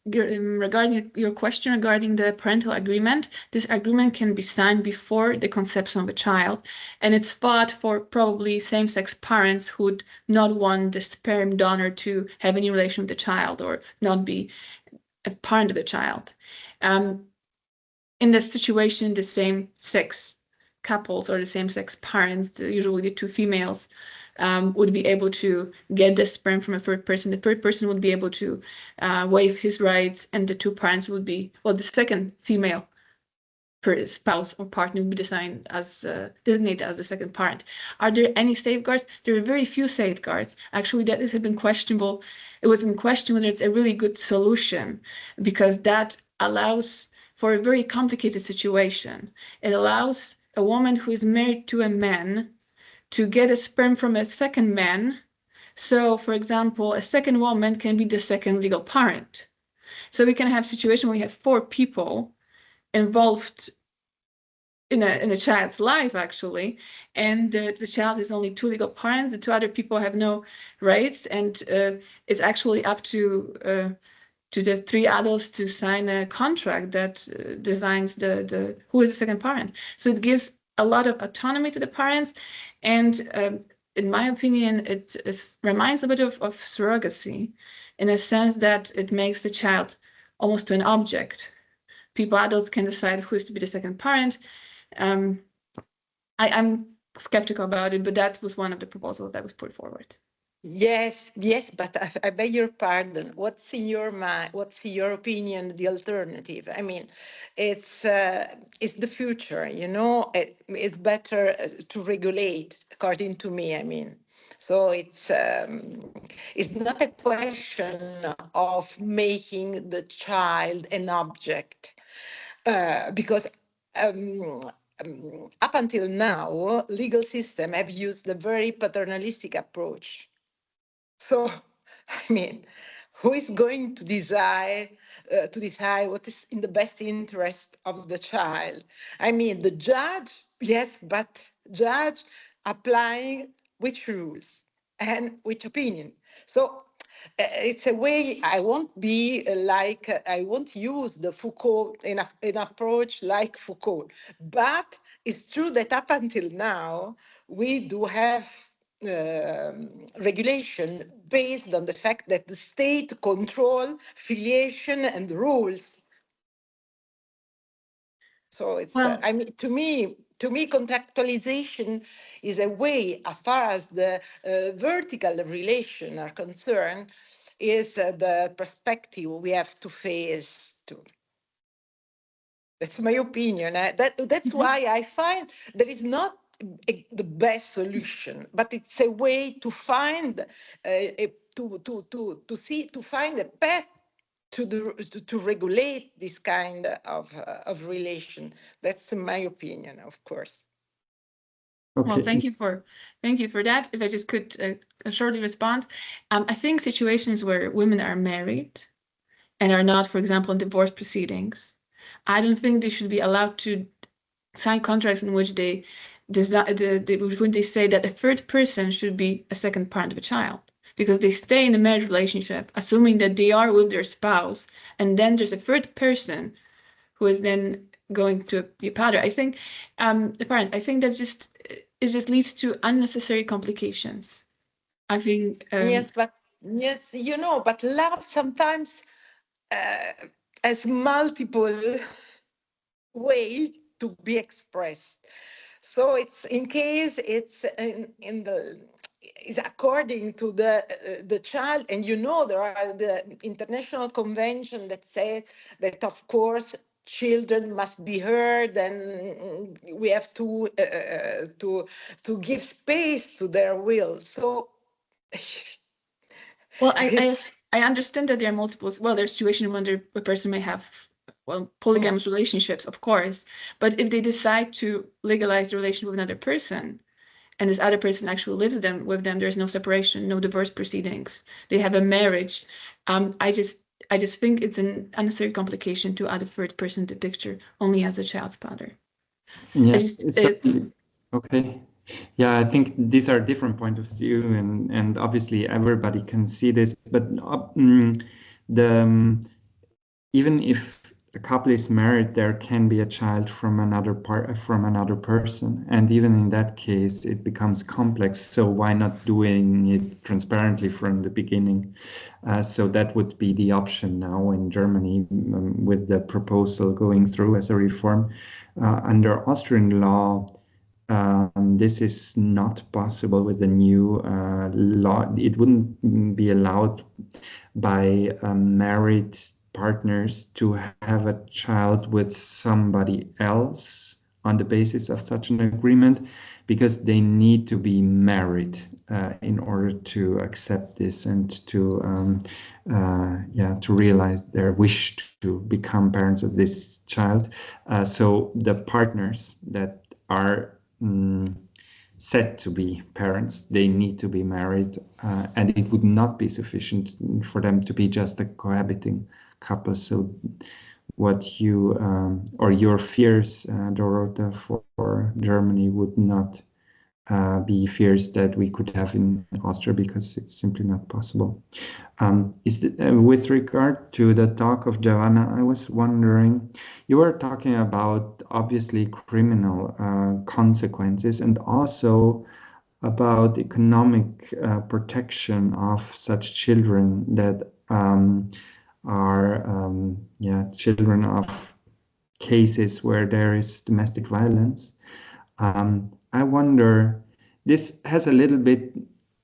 regarding your question regarding the parental agreement, this agreement can be signed before the conception of a child, and it's fought for probably same-sex parents who would not want the sperm donor to have any relation with the child or not be a parent of the child. In the situation, the same-sex couples or the same-sex parents, usually the two females, would be able to get the sperm from a third person. The third person would be able to waive his rights, and the two parents would be, well, the second female spouse or partner would be designated as the second parent. Are there any safeguards? There are very few safeguards. Actually, that has been questionable. It was in question whether it's a really good solution, because that allows for a very complicated situation. It allows a woman who is married to a man to get a sperm from a second man. So, for example, a second woman can be the second legal parent. So we can have a situation where we have four people involved in a child's life, actually, and the child has only two legal parents. The two other people have no rights, and it's actually up to the three adults to sign a contract that designs the who is the second parent. So it gives a lot of autonomy to the parents, and in my opinion, it reminds a bit of surrogacy, in a sense that it makes the child almost to an object. Adults can decide who is to be the second parent. I'm skeptical about it, but that was one of the proposals that was put forward. Yes, but I beg your pardon. What's in your mind? What's in your opinion the alternative? I mean, it's the future. You know, it's better to regulate, according to me. I mean, so it's not a question of making the child an object, because. Up until now, legal system have used a very paternalistic approach. So, I mean, who is going to decide what is in the best interest of the child? I mean, the judge, yes, but judge applying which rules and which opinion. So it's a way I won't be I won't use the Foucault in an approach like Foucault, but it's true that up until now we do have regulation based on the fact that the state control filiation and rules. So it's I mean, to me, contractualization is a way, as far as the vertical relations are concerned, is the perspective we have to face too. That's my opinion. That's why I find there is not the best solution, but it's a way to find to find a path to regulate this kind of relation. That's my opinion, of course. Okay. Well, thank you for that. If I just could shortly respond, I think situations where women are married and are not, for example, in divorce proceedings, I don't think they should be allowed to sign contracts in which they when they say that a third person should be a second parent of a child, because they stay in a marriage relationship, assuming that they are with their spouse, and then there's a third person who is then going to be a father. I think the parent. I think that it just leads to unnecessary complications. I think Yes, but but love sometimes has multiple ways to be expressed. So it's in case it's in the is according to the child, and there are the international convention that says that of course children must be heard, and we have to give space to their will. So well, it's I understand that there are multiple. Well, there's situations when a person may have polygamous relationships, of course, but if they decide to legalize the relation with another person, and this other person actually lives with them, there's no separation, no divorce proceedings. They have a marriage. I just think it's an unnecessary complication to add a third person to the picture only as a child's father. Yes, okay. Yeah, I think these are different points of view, and obviously everybody can see this. But even if a couple is married, there can be a child from another person, and even in that case, it becomes complex. So why not doing it transparently from the beginning? So that would be the option now in Germany with the proposal going through as a reform. Under Austrian law, this is not possible with the new law. It wouldn't be allowed by married partners to have a child with somebody else on the basis of such an agreement, because they need to be married in order to accept this and to realize their wish to become parents of this child. So the partners that are said to be parents, they need to be married, and it would not be sufficient for them to be just a cohabiting couple. So what you or your fears, Dorota, for Germany would not be fears that we could have in Austria, because it's simply not possible. With regard to the talk of Giovanna, I was wondering, you were talking about obviously criminal consequences, and also about economic protection of such children that are children of cases where there is domestic violence. I wonder, this has a little bit,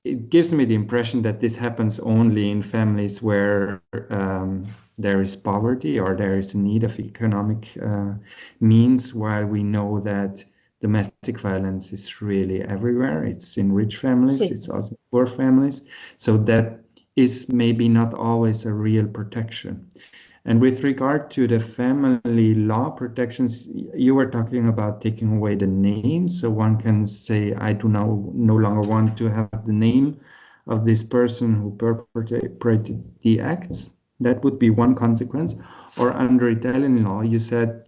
it gives me the impression that this happens only in families where there is poverty or there is a need of economic means, while we know that domestic violence is really everywhere. It's in rich families, it's also poor families. So that is maybe not always a real protection. And with regard to the family law protections, you were talking about taking away the name. So one can say, I do no longer want to have the name of this person who perpetrated the acts. That would be one consequence. Or under Italian law, you said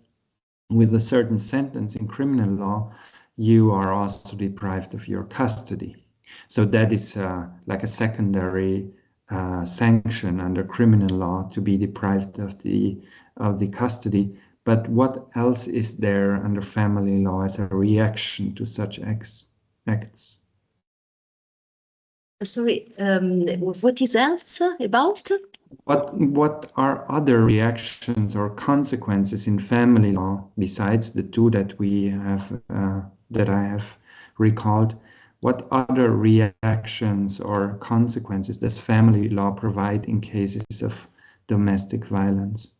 with a certain sentence in criminal law, you are also deprived of your custody. So that is like a secondary sanction under criminal law to be deprived of the custody. But what else is there under family law as a reaction to such acts? Sorry, what is else about? What are other reactions or consequences in family law besides the two that we have that I have recalled? What other reactions or consequences does family law provide in cases of domestic violence?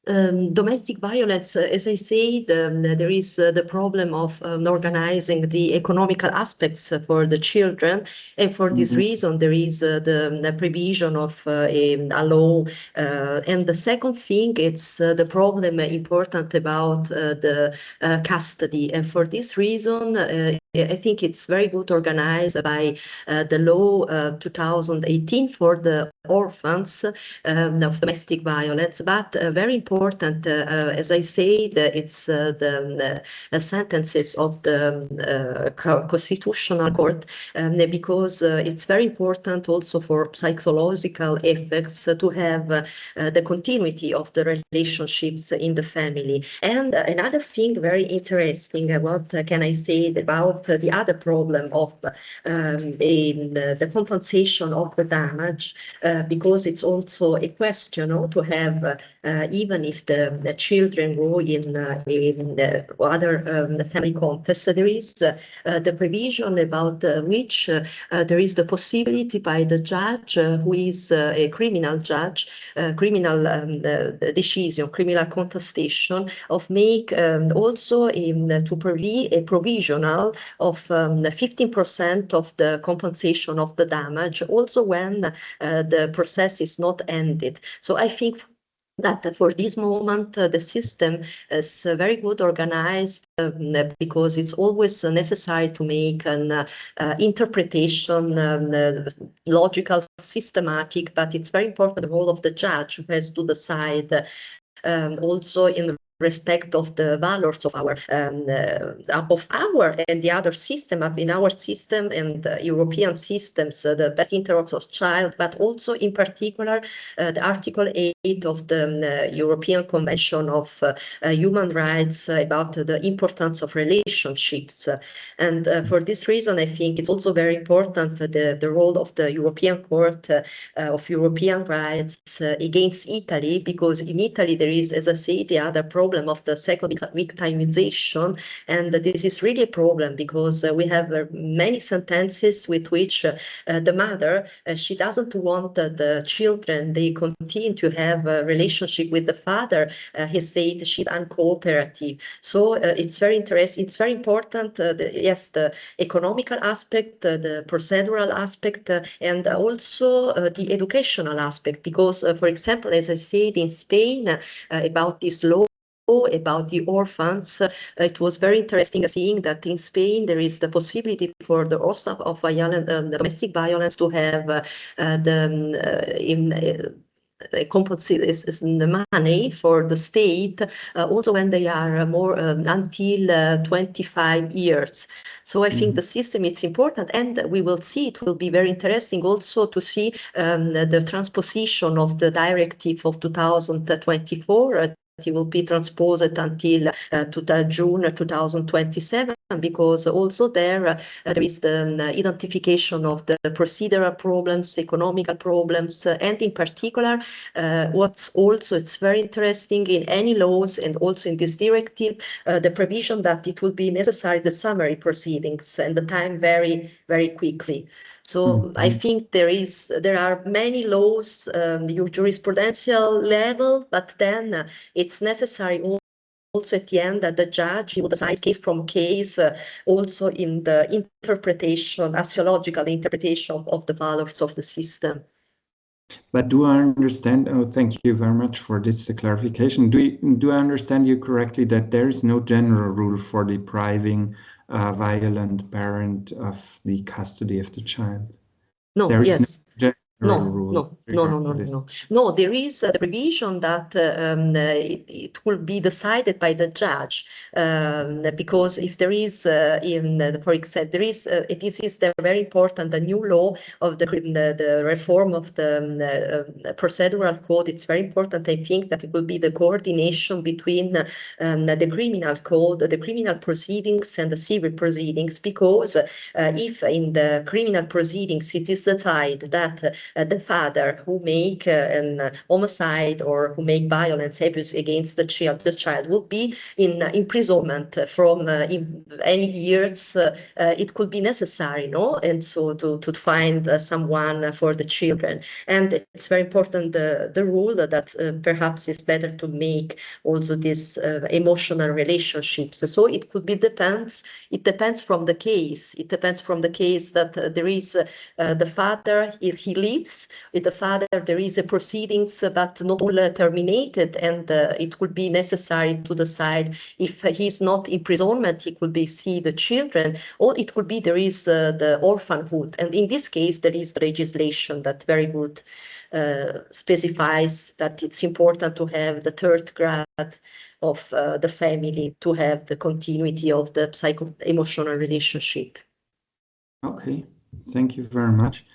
Domestic violence, as I said, there is the problem of organizing the economical aspects for the children, and for this reason there is the provision of a law. And the second thing, it's the problem important about the custody, and for this reason I think it's very good organized by the law 2018 for the orphans of domestic violence, but very important, as I said, it's the sentences of the Constitutional Court, because it's very important also for psychological effects to have the continuity of the relationships in the family. And another thing very interesting, what can I say about the other problem of the compensation of the damage, because it's also a question to have, even if the children grow in other family contexts, there is the provision about which there is the possibility by the judge, who is a criminal judge, criminal decision, criminal contestation, of make also to provide a provisional of 15% of the compensation of the damage, also when the process is not ended. So I think that for this moment the system is very good organized, because it's always necessary to make an interpretation, logical, systematic, but it's very important the role of the judge, who has to decide also in respect of the values of our and the other system, in our system and European systems, the best interests of child, but also in particular the Article 8 of the European Convention of Human Rights about the importance of relationships. And for this reason, I think it's also very important the role of the European Court of European Rights against Italy, because in Italy there is, as I say, the other problem of the second victimization, and this is really a problem, because we have many sentences with which the mother, she doesn't want the children, they continue to have a relationship with the father. He said she's uncooperative. So it's very interesting, it's very important, yes, the economical aspect, the procedural aspect, and also the educational aspect, because for example, as I said, in Spain about this law about the orphans, it was very interesting seeing that in Spain there is the possibility for the orphans of domestic violence to have the money for the state, also when they are more until 25 years. So I think the system is important, and we will see, it will be very interesting also to see the transposition of the directive of 2024. It will be transposed until June 2027, because also there is the identification of the procedural problems, economical problems, and in particular, what's also, it's very interesting in any laws and also in this directive, the provision that it will be necessary the summary proceedings and the time very, very quickly. So I think there are many laws, the jurisprudential level, but then it's necessary also at the end that the judge will decide case from case, also in the interpretation, axiological interpretation of the values of the system. But do I understand, thank you very much for this clarification. Do I understand you correctly that there is no general rule for depriving a violent parent of the custody of the child? No, there is yes. no rule. No, there is the provision that it will be decided by the judge, because if there is, for example, there is, it is very important, the new law of the reform of the procedural code. It's very important, I think, that it will be the coordination between the criminal code, the criminal proceedings, and the civil proceedings, because if in the criminal proceedings it is decided that the father who make an homicide or who make violence abuse against the child will be in imprisonment from any years it could be necessary, no? And so to find someone for the children. And it's very important the rule that perhaps it's better to make also these emotional relationships. So it could be it depends from the case. It depends from the case that there is the father, if he lives with the father, there is a proceedings but not all terminated, and it would be necessary to decide if he's not imprisonment, he could be see the children, or it could be there is the orphanhood. And in this case, there is legislation that very good specifies that it's important to have the third grade of the family to have the continuity of the psycho-emotional relationship. Okay, thank you very much.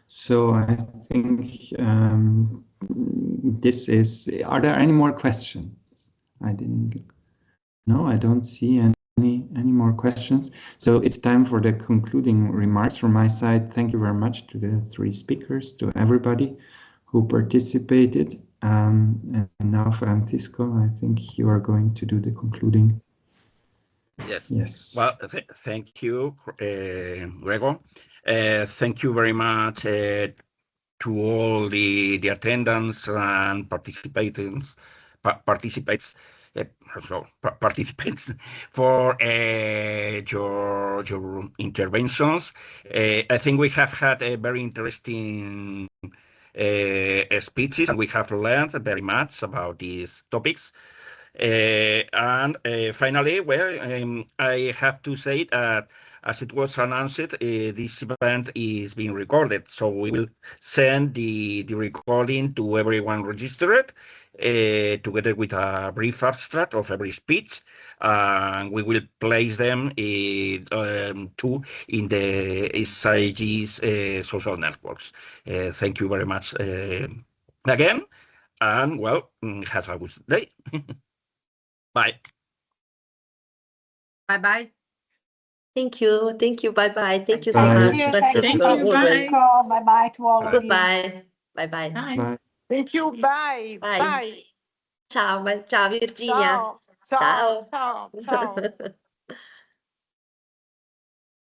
So I think this is, are there any more questions? No, I don't see any more questions. So it's time for the concluding remarks from my side. Thank you very much to the three speakers, to everybody who participated. And now, Francisco, I think you are going to do the concluding. Yes. Yes. Well, thank you, Gregor. Thank you very much to all the attendants and participants for your interventions. I think we have had a very interesting speeches, and we have learned very much about these topics. And finally, well, I have to say that, as it was announced, this event is being recorded. So we will send the recording to everyone registered, together with a brief abstract of every speech. And we will place them too in the SIG's social networks. Thank you very much again. And well, have a good day. Bye. Bye-bye. Thank you. Bye-bye. Thank you so Bye. much, Thank Francesco. you, Bye. Bye-bye to all of you. Goodbye. Bye-bye. Bye. Bye. Thank you. Bye. Bye. Bye. Ciao, ciao Virginia. Ciao. Ciao. Ciao. Ciao. Ciao.